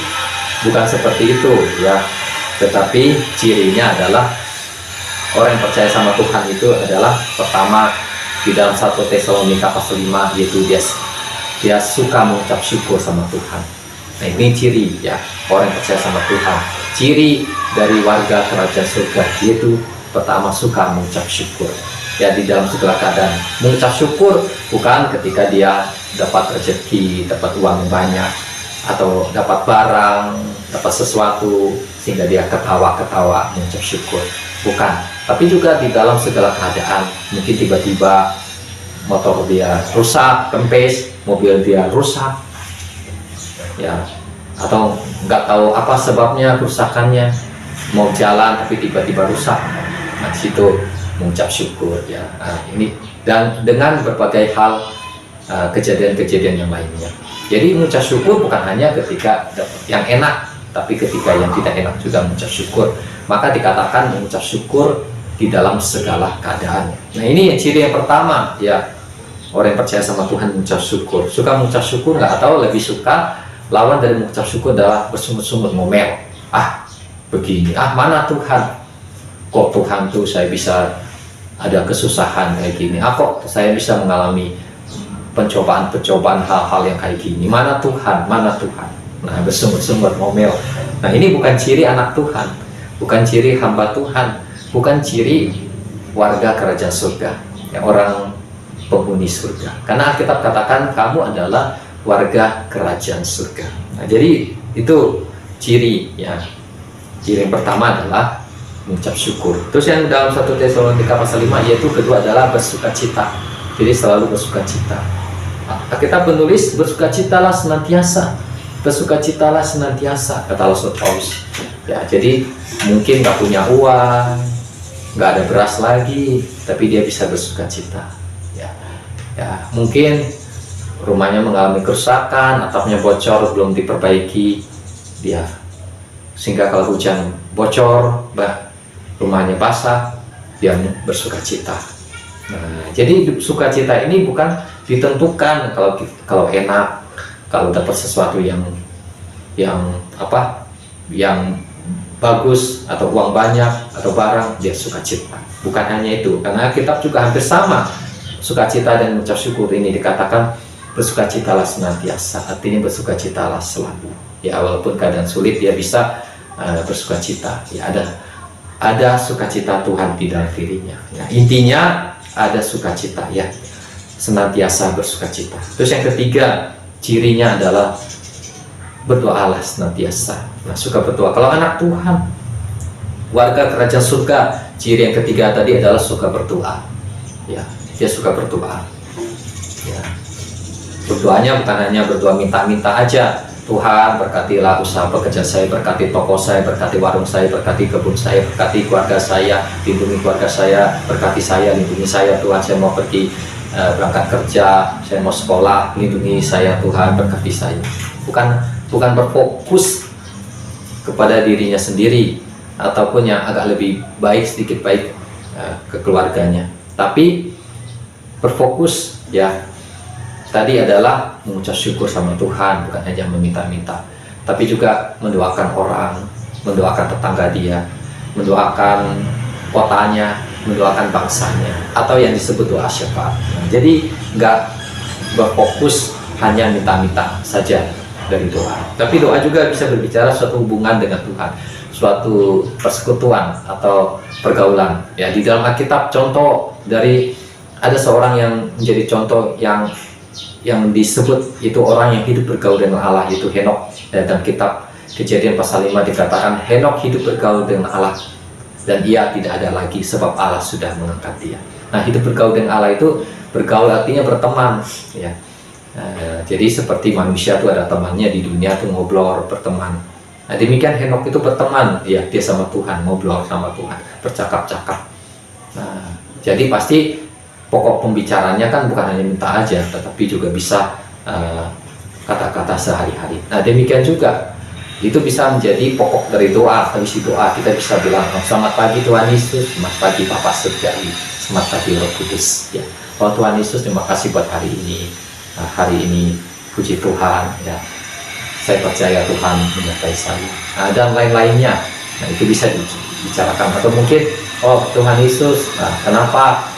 bukan seperti itu ya. Tetapi cirinya adalah orang yang percaya sama Tuhan itu adalah pertama di dalam 1 Tesalonika pasal 5, yaitu dia suka mengucap syukur sama Tuhan. Nah, ini ciri ya orang yang percaya sama Tuhan. Ciri dari warga kerajaan surga yaitu pertama suka mengucap syukur ya di dalam segala keadaan. Mengucap syukur bukan ketika dia dapat rezeki, dapat uang yang banyak, atau dapat barang, dapat sesuatu sehingga dia ketawa-ketawa mengucap syukur, bukan. Tapi juga di dalam segala keadaan, mungkin tiba-tiba motor dia rusak, kempes, mobil dia rusak ya, atau nggak tahu apa sebabnya kerusakannya, mau jalan tapi tiba-tiba rusak. Nah, situ mengucap syukur ya. Nah, ini dan dengan berbagai hal, kejadian-kejadian yang lainnya. Jadi mengucap syukur bukan hanya ketika yang enak, tapi ketika yang tidak enak juga mengucap syukur. Maka dikatakan mengucap syukur di dalam segala keadaan. Nah, ini ciri yang pertama ya, orang yang percaya sama Tuhan mengucap syukur. Suka mengucap syukur nggak, atau lebih suka lawan dari mengucap syukur adalah bersungut-sungut, ngomel. Begini, mana Tuhan? Kok Tuhan tuh saya bisa ada kesusahan kayak gini? Kok saya bisa mengalami pencobaan-pencobaan hal-hal yang kayak gini? Mana Tuhan? Mana Tuhan? Nah, bersungut-sungut, ngomel. Nah, ini bukan ciri anak Tuhan, bukan ciri hamba Tuhan, bukan ciri warga kerajaan surga ya, orang penghuni surga. Karena Alkitab katakan kamu adalah warga kerajaan surga. Nah, jadi itu ciri ya. Ciri yang pertama adalah mengucap syukur. Terus yang dalam 1 Tesalonika pasal 5, yaitu kedua adalah bersukacita. Jadi selalu bersukacita. Alkitab menulis bersukacitalah senantiasa. Bersukacitalah senantiasa, kata Rasul Paulus. Ya, jadi mungkin nggak punya uang, nggak ada beras lagi, tapi dia bisa bersukacita. Ya, mungkin rumahnya mengalami kerusakan, atapnya bocor belum diperbaiki, dia sehingga kalau hujan bocor, rumahnya basah, dia bersukacita. Nah, jadi sukacita ini bukan ditentukan kalau enak, kalau dapat sesuatu yang bagus, atau uang banyak, atau barang, dia sukacita. Bukan hanya itu, karena kitab juga hampir sama. Sukacita dan mengucap syukur ini dikatakan bersukacitalah senantiasa, artinya bersukacitalah selalu. Ya, walaupun keadaan sulit dia bisa bersukacita. Ya, ada sukacita Tuhan di dalam dirinya. Nah, intinya ada sukacita ya, senantiasa bersukacita. Terus yang ketiga, cirinya adalah berdoalah senantiasa. Nah, suka berdoa. Kalau anak Tuhan, warga kerajaan surga, ciri yang ketiga tadi adalah suka berdoa. Ya, dia suka berdoa. Ya. Berdoanya bukan hanya berdoa minta-minta aja. Tuhan, berkatilah usaha pekerjaan saya, berkati toko saya, berkati warung saya, berkati kebun saya, berkati keluarga saya, lindungi keluarga saya, berkati saya, lindungi saya Tuhan, saya mau pergi berangkat kerja, saya mau sekolah, lindungi saya Tuhan, berkati saya. Bukan berfokus kepada dirinya sendiri, ataupun yang agak lebih baik, sedikit baik ke keluarganya, tapi berfokus ya tadi adalah mengucap syukur sama Tuhan, bukan hanya meminta-minta, tapi juga mendoakan orang, mendoakan tetangga dia, mendoakan kotanya, mendoakan bangsanya, atau yang disebut doa syafaat. Nah, jadi nggak berfokus hanya minta-minta saja dari doa, tapi doa juga bisa berbicara suatu hubungan dengan Tuhan, suatu persekutuan atau pergaulan. Ya, di dalam Alkitab contoh dari ada seorang yang menjadi contoh yang disebut itu orang yang hidup bergaul dengan Allah, yaitu Henokh. Dan kitab Kejadian pasal 5 dikatakan Henokh hidup bergaul dengan Allah dan ia tidak ada lagi sebab Allah sudah mengangkat dia. Nah, hidup bergaul dengan Allah itu, bergaul artinya berteman ya. Jadi seperti manusia itu ada temannya di dunia tuh, ngobrol, berteman. Nah, demikian Henokh itu berteman ya, dia sama Tuhan, ngobrol sama Tuhan, bercakap-cakap. Nah, jadi pasti pokok pembicaranya kan bukan hanya minta aja, tetapi juga bisa kata-kata sehari-hari. Nah, demikian juga itu bisa menjadi pokok dari doa. Habis doa kita bisa bilang, oh, selamat pagi Tuhan Yesus, selamat pagi Bapa Surgawi, selamat pagi Roh Kudus. Ya, oh Tuhan Yesus, terima kasih buat hari ini. Nah, hari ini puji Tuhan, ya, saya percaya Tuhan menyertai saya. Nah, dan lain-lainnya. Nah, itu bisa dibicarakan. Atau mungkin, oh Tuhan Yesus, nah, kenapa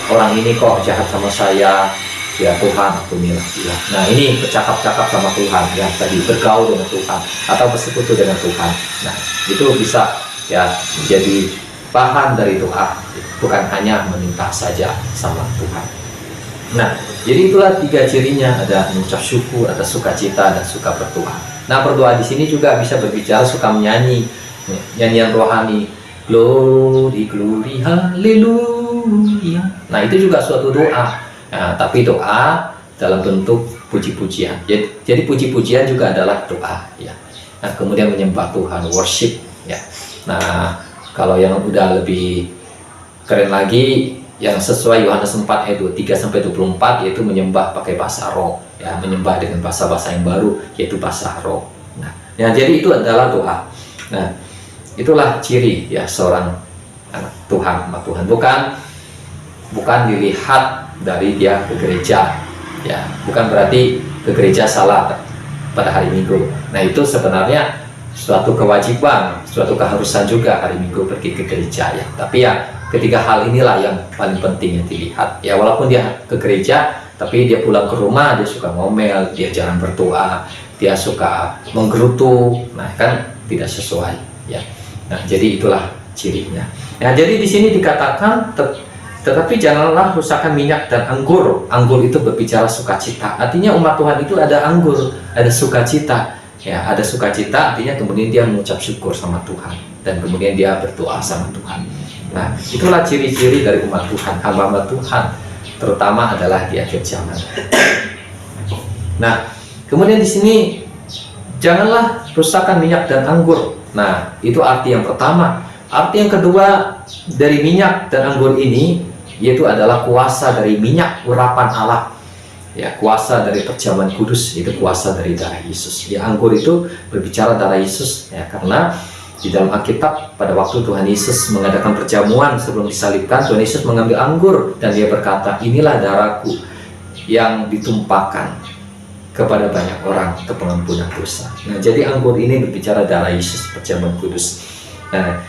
orang ini kok jahat sama saya? Ya Tuhan, aku milah dia. Nah, ini bercakap-cakap sama Tuhan, ya, tadi bergaul dengan Tuhan atau bersekutu dengan Tuhan. Nah, itu bisa ya menjadi bahan dari doa, bukan hanya meminta saja sama Tuhan. Nah, jadi itulah 3 cirinya, ada mengucap syukur, ada sukacita, dan suka berdoa. Nah, berdoa di sini juga bisa berbicara, suka menyanyi, nyanyian rohani, glory, glory, haleluya. Nah, itu juga suatu doa. Nah, tapi doa dalam bentuk puji-pujian. Jadi puji-pujian juga adalah doa, ya. Nah, kemudian menyembah Tuhan, worship, ya. Nah, kalau yang udah lebih keren lagi, yang sesuai Yohanes 4 ayat 23-24, yaitu menyembah pakai bahasa roh, ya, menyembah dengan bahasa-bahasa yang baru, yaitu bahasa roh. Nah, ya, jadi itu adalah doa. Nah, itulah ciri ya seorang anak Tuhan, anak Tuhan. Bukan dilihat dari dia ke gereja, ya, bukan berarti ke gereja salah pada hari Minggu. Nah, itu sebenarnya suatu kewajiban, suatu keharusan juga hari Minggu pergi ke gereja, ya. Tapi ya ketiga hal inilah yang paling penting yang dilihat, ya. Walaupun dia ke gereja, tapi dia pulang ke rumah dia suka ngomel, dia jarang berdoa, dia suka menggerutu. Nah, kan tidak sesuai, ya. Nah, jadi itulah cirinya. Nah, jadi di sini dikatakan tetapi janganlah rusakkan minyak dan anggur. Anggur itu berbicara sukacita. Artinya umat Tuhan itu ada anggur, ada sukacita. Ya, ada sukacita artinya kemudian dia mengucap syukur sama Tuhan dan kemudian dia berdoa sama Tuhan. Nah, itulah ciri-ciri dari umat Tuhan, hamba-hamba Tuhan, terutama adalah di akhir zaman. Nah, kemudian di sini janganlah rusakkan minyak dan anggur. Nah, itu arti yang pertama. Arti yang kedua dari minyak dan anggur ini yaitu adalah kuasa dari minyak urapan Allah, ya, kuasa dari perjamuan kudus, itu kuasa dari darah Yesus. Ya, anggur itu berbicara darah Yesus, ya, karena di dalam Alkitab pada waktu Tuhan Yesus mengadakan perjamuan sebelum disalibkan, Tuhan Yesus mengambil anggur dan dia berkata, inilah darahku yang ditumpahkan kepada banyak orang untuk pengampunan dosa. Nah, jadi anggur ini berbicara darah Yesus, perjamuan kudus. Nah,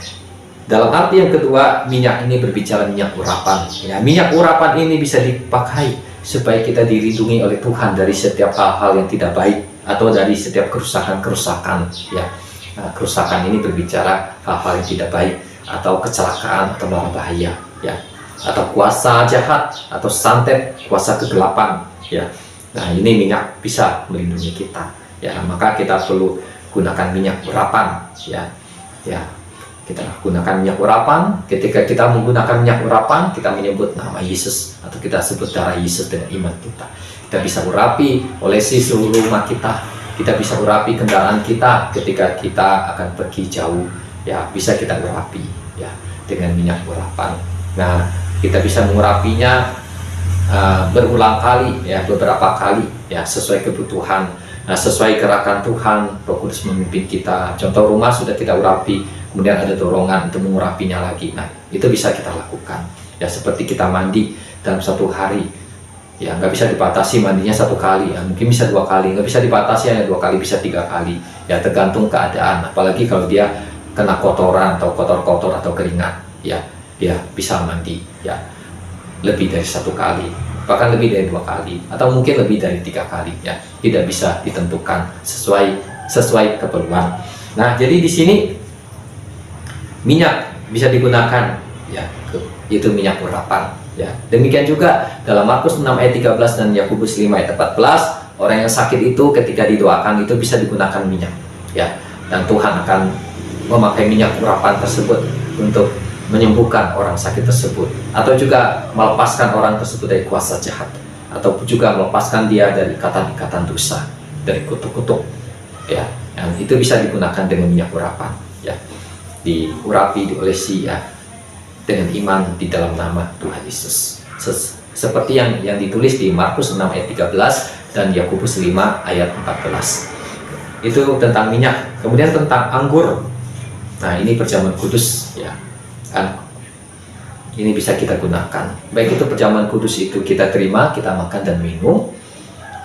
dalam arti yang kedua, minyak ini berbicara minyak urapan. Ya, minyak urapan ini bisa dipakai supaya kita dilindungi oleh Tuhan dari setiap hal-hal yang tidak baik atau dari setiap kerusakan-kerusakan. Ya, nah, kerusakan ini berbicara hal-hal yang tidak baik atau kecelakaan atau bahaya. Ya, atau kuasa jahat atau santet, kuasa kegelapan. Ya, nah ini minyak bisa melindungi kita. Ya, maka kita perlu gunakan minyak urapan. Ya, ya. Kita gunakan minyak urapan. Ketika kita menggunakan minyak urapan, kita menyebut nama Yesus atau kita sebut darah Yesus dengan iman kita. Kita bisa urapi oleh seluruh rumah kita. Kita bisa urapi kendaraan kita ketika kita akan pergi jauh. Ya, bisa kita urapi ya dengan minyak urapan. Nah, kita bisa mengurapinya berulang kali, ya, beberapa kali, ya, sesuai kebutuhan. Nah, sesuai gerakan Tuhan, Roh Kudus memimpin kita. Contoh rumah sudah kita urapi, kemudian ada dorongan untuk mengurapinya lagi. Nah, itu bisa kita lakukan. Ya, seperti kita mandi dalam satu hari. Ya, nggak bisa dibatasi mandinya 1 kali. Ya, mungkin bisa 2 kali. Nggak bisa dibatasi hanya 2 kali, bisa 3 kali. Ya, tergantung keadaan. Apalagi kalau dia kena kotoran atau kotor-kotor atau keringat. Ya, dia bisa mandi. Ya, lebih dari 1 kali. Bahkan lebih dari 2 kali. Atau mungkin lebih dari 3 kali. Ya, tidak bisa ditentukan sesuai keperluan. Nah, jadi di sini minyak bisa digunakan, ya, yaitu minyak urapan, ya. Demikian juga dalam Markus 6 ayat 13 dan Yakobus 5 ayat 14, orang yang sakit itu ketika didoakan itu bisa digunakan minyak, ya. Dan Tuhan akan memakai minyak urapan tersebut untuk menyembuhkan orang sakit tersebut, atau juga melepaskan orang tersebut dari kuasa jahat, atau juga melepaskan dia dari ikatan-ikatan dosa, dari kutuk-kutuk, ya. Dan itu bisa digunakan dengan minyak urapan, ya. Diurapi, diolesi, ya, dengan iman di dalam nama Tuhan Yesus. Seperti yang ditulis di Markus 6 ayat 13 dan Yakobus 5 ayat 14. itu tentang minyak. Kemudian tentang anggur. Nah, ini perjamuan kudus ya. Kan ini bisa kita gunakan. Baik itu perjamuan kudus itu kita terima, kita makan dan minum,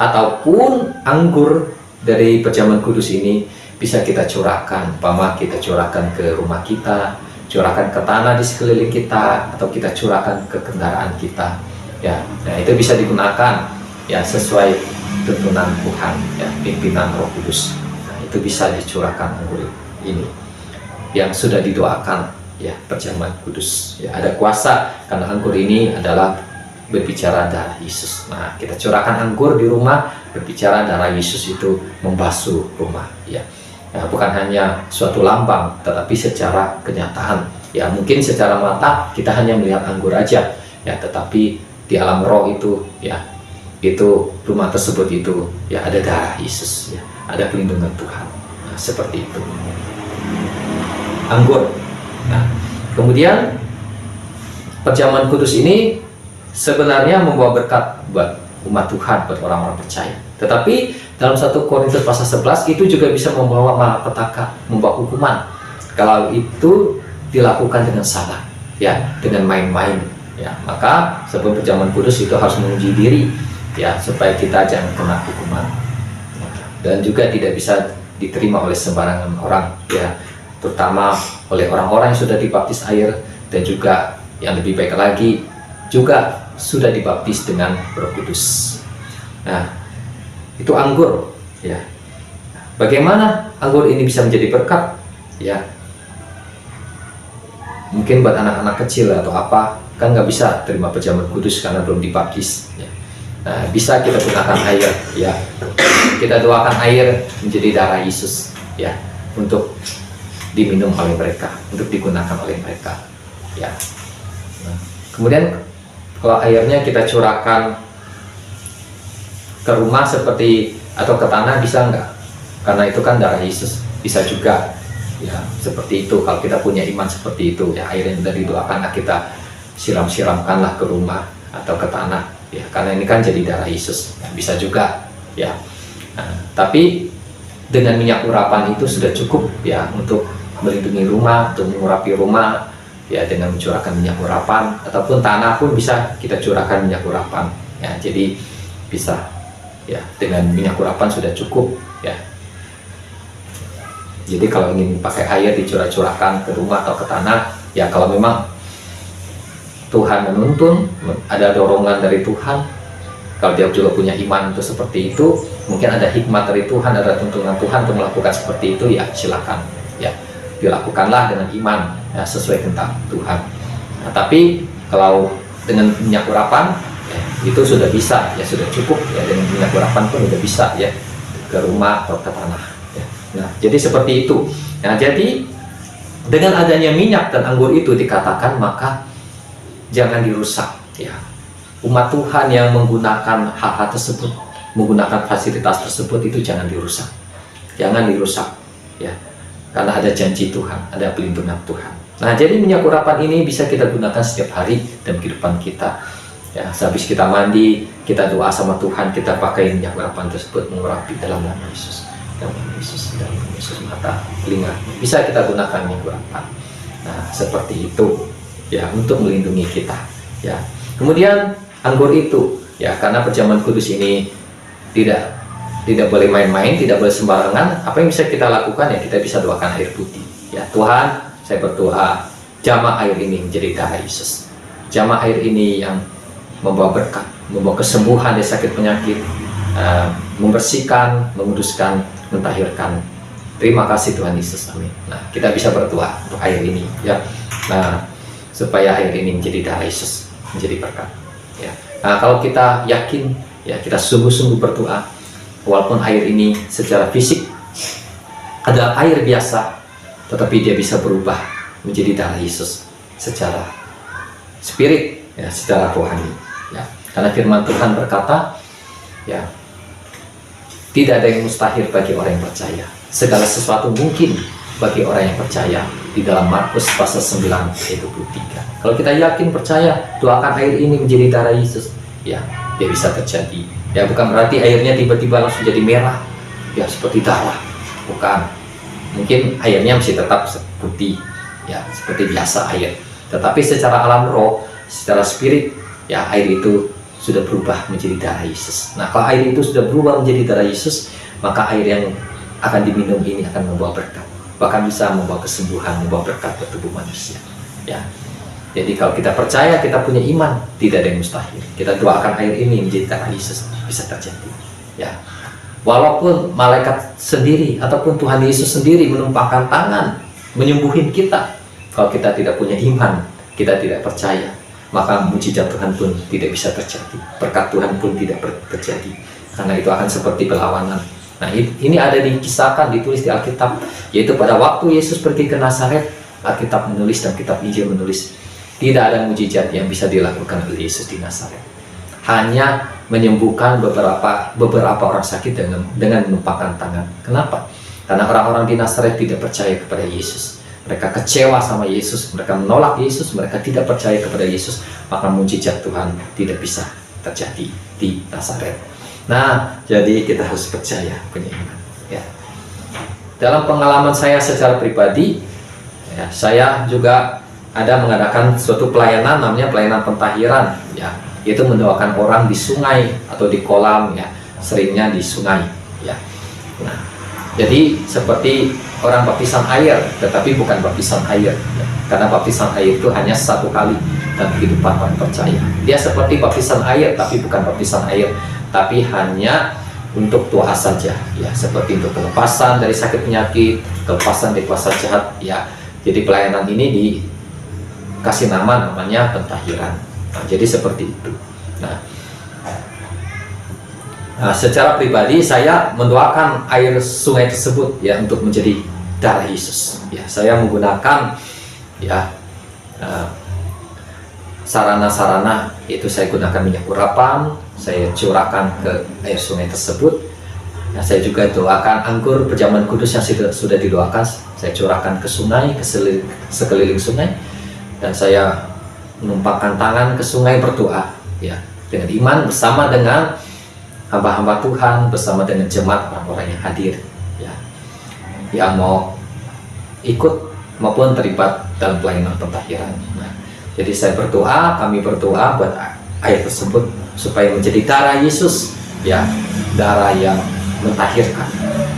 ataupun anggur dari perjamuan kudus ini bisa kita curahkan. Umpama kita curahkan ke rumah kita, curahkan ke tanah di sekeliling kita, atau kita curahkan ke kendaraan kita. Ya, nah itu bisa digunakan ya sesuai tuntunan Tuhan ya, pimpinan Roh Kudus. Nah, itu bisa dicurahkan anggur ini yang sudah didoakan ya, perjamuan kudus ya, ada kuasa karena anggur ini adalah berbicara darah Yesus. Nah, kita curahkan anggur di rumah, berbicara darah Yesus itu membasuh rumah ya. Nah, bukan hanya suatu lambang, tetapi secara kenyataan ya. Mungkin secara mata kita hanya melihat anggur aja ya, tetapi di alam roh itu ya, itu rumah tersebut itu ya ada darah Yesus ya, ada pelindungan Tuhan. Nah, seperti itu anggur. Nah, kemudian perjamuan kudus ini sebenarnya membawa berkat buat umat Tuhan, buat orang-orang percaya. Tetapi dalam 1 Korintus pasal 11 itu juga bisa membawa malapetaka, membawa hukuman kalau itu dilakukan dengan salah ya, dengan main-main ya. Maka sebelum perjamuan kudus itu harus menguji diri ya, supaya kita jangan kena hukuman dan juga tidak bisa diterima oleh sembarangan orang ya, terutama oleh orang-orang yang sudah dibaptis air, dan juga yang lebih baik lagi juga sudah dibaptis dengan Roh Kudus. Nah, itu anggur ya. Bagaimana anggur ini bisa menjadi berkat ya? Mungkin buat anak-anak kecil atau apa, kan nggak bisa terima perjamuan kudus karena belum dibaptis ya. Nah, bisa kita gunakan air ya, kita doakan air menjadi darah Yesus ya, untuk diminum oleh mereka, untuk digunakan oleh mereka ya. Nah, kemudian kalau airnya kita curahkan ke rumah seperti atau ke tanah, bisa nggak? Karena itu kan darah Yesus. Bisa juga ya, seperti itu. Kalau kita punya iman seperti itu ya, air yang sudah didoakan, nah kita siram-siramkanlah ke rumah atau ke tanah ya, karena ini kan jadi darah Yesus ya, bisa juga ya. Nah, tapi dengan minyak urapan itu sudah cukup ya, untuk melindungi rumah, untuk mengurapi rumah ya, dengan mencurahkan minyak urapan, ataupun tanah pun bisa kita curahkan minyak urapan ya. Jadi bisa ya, dengan minyak urapan sudah cukup ya. Jadi kalau ingin pakai air dicurah-curahkan ke rumah atau ke tanah ya, kalau memang Tuhan menuntun, ada dorongan dari Tuhan, kalau dia juga punya iman untuk seperti itu, mungkin ada hikmat dari Tuhan, ada tuntunan Tuhan untuk melakukan seperti itu ya, silakan ya, dilakukanlah dengan iman ya, sesuai tentang Tuhan. Nah, tapi kalau dengan minyak urapan ya, itu sudah bisa ya, sudah cukup ya, dengan minyak urapan pun sudah bisa ya, ke rumah atau ke tanah ya. Nah, jadi seperti itu. Nah, jadi dengan adanya minyak dan anggur itu dikatakan, maka jangan dirusak ya. Umat Tuhan yang menggunakan hal-hal tersebut, menggunakan fasilitas tersebut, itu jangan dirusak, jangan dirusak ya, karena ada janji Tuhan, ada pelindungan Tuhan. Nah, jadi minyak urapan ini bisa kita gunakan setiap hari dalam kehidupan kita ya. Sehabis kita mandi, kita doa sama Tuhan, kita pakai minyak urapan tersebut, mengurapi dalam nama Yesus, dalam nama Yesus, dalam nama Yesus, mata, telinga, bisa kita gunakan minyak urapan. Nah, seperti itu ya, untuk melindungi kita ya. Kemudian anggur itu ya, karena perjamuan kudus ini tidak boleh main-main, tidak boleh sembarangan. Apa yang bisa kita lakukan ya, kita bisa doakan air putih ya. Tuhan, saya berdoa jamah air ini menjadi darah Yesus, jamah air ini yang membawa berkat, membawa kesembuhan dari sakit penyakit, membersihkan, menguduskan, mentahirkan. Terima kasih Tuhan Yesus, amin. Nah, kita bisa berdoa untuk air ini ya. Nah, supaya air ini menjadi darah Yesus, menjadi berkat ya. Nah, kalau kita yakin ya, kita sungguh-sungguh berdoa, walaupun air ini secara fisik adalah air biasa, tetapi dia bisa berubah menjadi darah Yesus secara spirit ya, secara rohani ya. Karena firman Tuhan berkata ya, tidak ada yang mustahil bagi orang yang percaya, segala sesuatu mungkin bagi orang yang percaya, di dalam Markus pasal 9 ayat 23. Kalau kita yakin, percaya, doakan air ini menjadi darah Yesus ya, dia bisa terjadi ya. Bukan berarti airnya tiba-tiba langsung jadi merah ya, seperti darah bukan. Mungkin airnya masih tetap putih, ya seperti biasa air. Tetapi secara alam roh, secara spirit, ya air itu sudah berubah menjadi darah Yesus. Nah, kalau air itu sudah berubah menjadi darah Yesus, maka air yang akan diminum ini akan membawa berkat, bahkan bisa membawa kesembuhan, membawa berkat ke tubuh manusia. Ya, jadi kalau kita percaya, kita punya iman, tidak ada yang mustahil. Kita doakan air ini menjadi darah Yesus, bisa terjadi. Ya, walaupun malaikat sendiri ataupun Tuhan Yesus sendiri menumpahkan tangan menyembuhin kita, kalau kita tidak punya iman, kita tidak percaya, maka mujizat Tuhan pun tidak bisa terjadi, berkat Tuhan pun tidak terjadi, karena itu akan seperti berlawanan. Nah, ini ada dikisahkan, ditulis di Alkitab, yaitu pada waktu Yesus pergi ke Nazaret, Alkitab menulis dan kitab Injil menulis, tidak ada mujizat yang bisa dilakukan oleh Yesus di Nazaret. Hanya menyembuhkan beberapa orang sakit dengan menumpahkan tangan. Kenapa? Karena orang-orang di Nazaret tidak percaya kepada Yesus. Mereka kecewa sama Yesus, mereka menolak Yesus, mereka tidak percaya kepada Yesus, maka mujizat Tuhan tidak bisa terjadi di Nazaret. Nah, jadi kita harus percaya, punya iman. Ya. Dalam pengalaman saya secara pribadi, ya, saya juga ada mengadakan suatu pelayanan, namanya pelayanan pentahiran, ya, yaitu mendoakan orang di sungai atau di kolam, ya, seringnya di sungai, ya. Nah, jadi seperti orang baptisan air, tetapi bukan baptisan air, ya. Karena baptisan air itu hanya satu kali dalam kehidupan orang percaya. Dia seperti baptisan air, tapi bukan baptisan air, tapi hanya untuk doa saja, ya, seperti untuk kelepasan dari sakit penyakit, kelepasan dari kuasa jahat, ya. Jadi pelayanan ini dikasih namanya pentahiran. Nah, jadi seperti itu. Nah, secara pribadi saya mendoakan air sungai tersebut, ya, untuk menjadi darah Yesus. Ya, saya menggunakan, ya, sarana-sarana, itu saya gunakan minyak urapan, saya curahkan ke air sungai tersebut. Nah, saya juga doakan anggur perjamuan kudus yang sudah didoakan, saya curahkan ke sungai, ke sekeliling sungai, dan saya menumpahkan tangan ke sungai berdoa, ya, dengan iman bersama dengan hamba-hamba Tuhan, bersama dengan jemaat orang-orang yang hadir, ya, yang mau ikut maupun terlibat dalam pelayanan pentahiran. Nah, jadi saya berdoa, kami berdoa buat air tersebut supaya menjadi darah Yesus, ya, darah yang mentahirkan,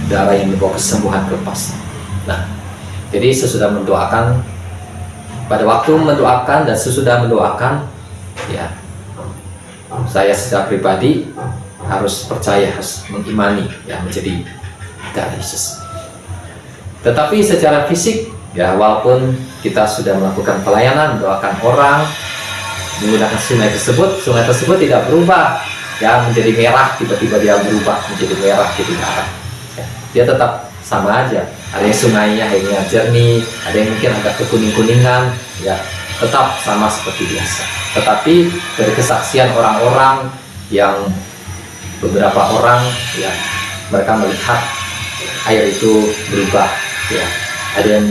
darah yang membawa kesembuhan, kelepasan. Nah, jadi sesudah mendoakan, pada waktu mendoakan dan sesudah mendoakan, ya, saya secara pribadi harus percaya, harus mengimani, ya, menjadi darah Yesus. Tetapi secara fisik, ya, walaupun kita sudah melakukan pelayanan, mendoakan orang, menggunakan sungai tersebut tidak berubah, ya, menjadi merah, tiba-tiba dia berubah menjadi merah, jadi darah, ya, dia tetap sama aja. Ada yang sungainya airnya jernih, ada yang mungkin agak kekuning-kuningan, ya, tetap sama seperti biasa. Tetapi dari kesaksian orang-orang, yang beberapa orang, ya, mereka melihat air itu berubah, ya, ada yang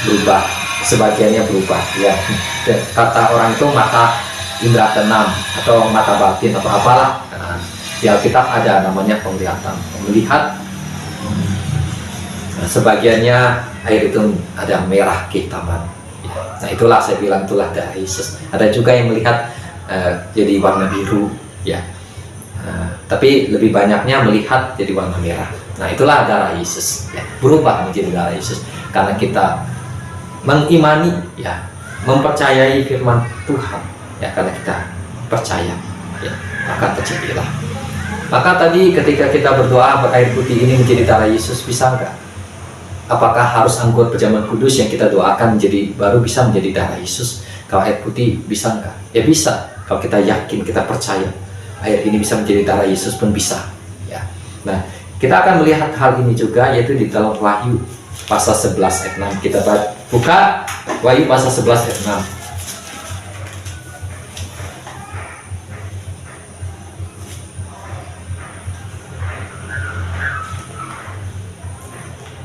berubah, sebagiannya berubah, ya. Dan kata orang itu mata indera keenam atau mata batin atau apalah. Nah, di Alkitab ada namanya penglihatan, melihat. Nah, sebagiannya air itu ada merah kehitaman. Nah, itulah saya bilang, itulah darah Yesus. Ada juga yang melihat jadi warna biru, ya. Tapi lebih banyaknya melihat jadi warna merah. Nah, itulah darah Yesus, ya, berubah menjadi darah Yesus karena kita mengimani, ya, mempercayai firman Tuhan, ya, karena kita percaya, ya, maka terjadilah. Maka tadi ketika kita berdoa air putih ini menjadi darah Yesus, bisa enggak? Apakah harus anggur perjamuan kudus yang kita doakan baru bisa menjadi darah Yesus? Kalau air putih bisa enggak? Ya bisa, kalau kita yakin, kita percaya air ini bisa menjadi darah Yesus pun bisa, ya. Nah, kita akan melihat hal ini juga, yaitu di dalam Wahyu pasal 11 ayat 6. Kita buka Wahyu pasal 11 ayat 6.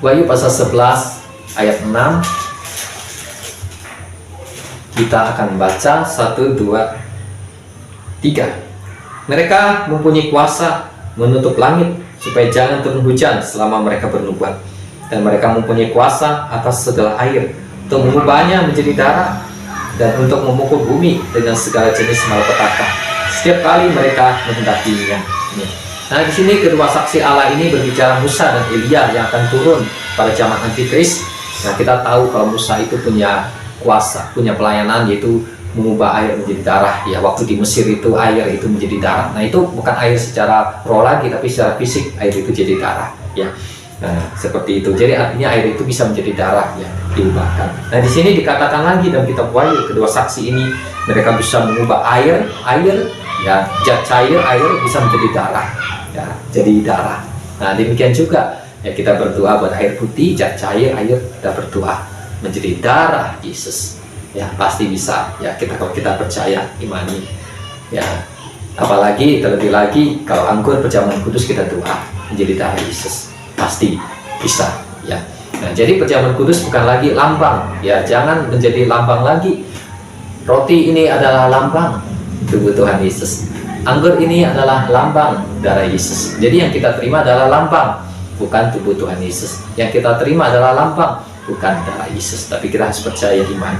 Wahyu pasal 11 ayat 6. Kita akan baca 1, 2, 3. Mereka mempunyai kuasa menutup langit supaya jangan turun hujan selama mereka bernubuat, dan mereka mempunyai kuasa atas segala air untuk mengubahnya menjadi darah dan untuk memukul bumi dengan segala jenis malapetaka setiap kali mereka menghendakinya. Nah, di sini kedua saksi Allah ini berbicara Musa dan Elia yang akan turun pada zaman Antikris. Nah, kita tahu kalau Musa itu punya kuasa, punya pelayanan, yaitu mengubah air menjadi darah. Ya, waktu di Mesir itu air itu menjadi darah. Nah, itu bukan air secara roh lagi, tapi secara fisik air itu jadi darah. Ya, nah, seperti itu. Jadi artinya air itu bisa menjadi darah, ya, diubahkan. Nah, di sini dikatakan lagi dalam kitab Wahyu, kedua saksi ini mereka bisa mengubah air, ya, zat cair air bisa menjadi darah, ya, jadi darah. Nah, demikian juga ya, kita berdoa buat air putih, zat cair air, kita berdoa menjadi darah Yesus. Ya, pasti bisa. Ya, kalau kita percaya, imani. Ya, apalagi terlebih lagi kalau anggur perjamuan kudus kita doa menjadi darah Yesus, pasti bisa. Ya. Nah, jadi perjamuan kudus bukan lagi lambang. Ya, jangan menjadi lambang lagi. Roti ini adalah lambang tubuh Tuhan Yesus. Anggur ini adalah lambang darah Yesus. Jadi yang kita terima adalah lambang, bukan tubuh Tuhan Yesus. Yang kita terima adalah lambang, bukan darah Yesus. Tapi kita harus percaya iman.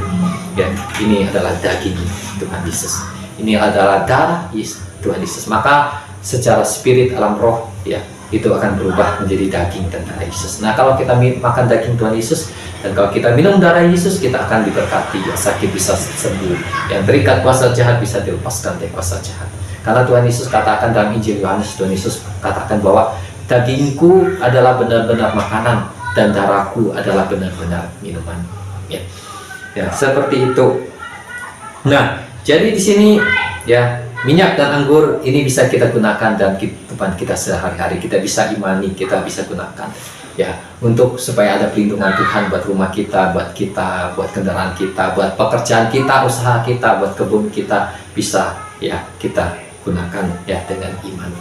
Ya, ini adalah daging Tuhan Yesus. Ini adalah darah Yesus, Tuhan Yesus. Maka secara spirit alam roh, ya, itu akan berubah menjadi daging dan darah Yesus. Nah, kalau kita makan daging Tuhan Yesus dan kalau kita minum darah Yesus, kita akan diberkati. Ya, sakit bisa sembuh. Yang terikat kuasa jahat bisa dilepaskan dari kuasa jahat. Karena Tuhan Yesus katakan dalam Injil Yohanes, Tuhan Yesus katakan bahwa dagingku adalah benar-benar makanan dan darahku adalah benar-benar minuman. Ya, ya, seperti itu. Nah, jadi di sini ya, minyak dan anggur ini bisa kita gunakan dalam kehidupan kita sehari-hari. Kita bisa imani, kita bisa gunakan ya, untuk supaya ada perlindungan Tuhan buat rumah kita, buat kendaraan kita, buat pekerjaan kita, usaha kita, buat kebun kita, bisa ya kita gunakan ya dengan iman.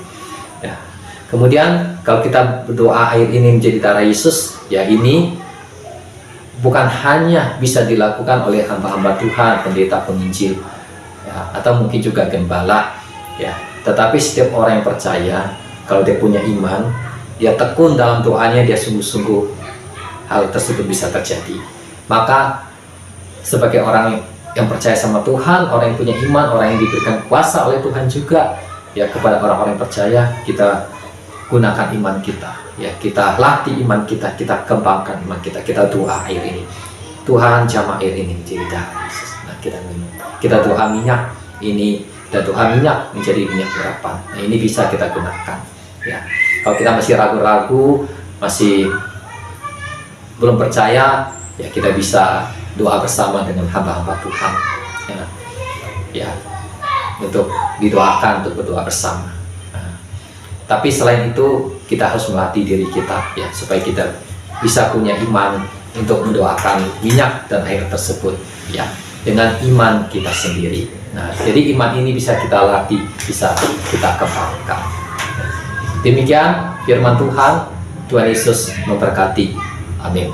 Ya. Kemudian kalau kita berdoa air ini menjadi darah Yesus, ya, ini bukan hanya bisa dilakukan oleh hamba-hamba Tuhan, pendeta, penginjil, ya, atau mungkin juga gembala, ya, tetapi setiap orang yang percaya, kalau dia punya iman, dia tekun dalam doanya, dia sungguh-sungguh, hal tersebut bisa terjadi. Maka sebagai orang yang percaya sama Tuhan, orang yang punya iman, orang yang diberikan kuasa oleh Tuhan juga, ya, kepada orang-orang yang percaya, kita gunakan iman kita, ya, kita latih iman kita, kita kembangkan iman kita, kita doa air ini, Tuhan jamah air ini menjadi darah Yesus. Nah, kita minum, kita doa minyak ini, dan doa minyak menjadi minyak urapan. Nah, ini bisa kita gunakan. Ya, kalau kita masih ragu-ragu, masih belum percaya, ya, kita bisa doa bersama dengan hamba-hamba Tuhan, ya, untuk didoakan, untuk berdoa bersama. Tapi selain itu kita harus melatih diri kita, ya, supaya kita bisa punya iman untuk mendoakan minyak dan air tersebut, ya, dengan iman kita sendiri. Nah, jadi iman ini bisa kita latih, bisa kita kembangkan. Demikian firman Tuhan. Tuhan Yesus memberkati. Amin.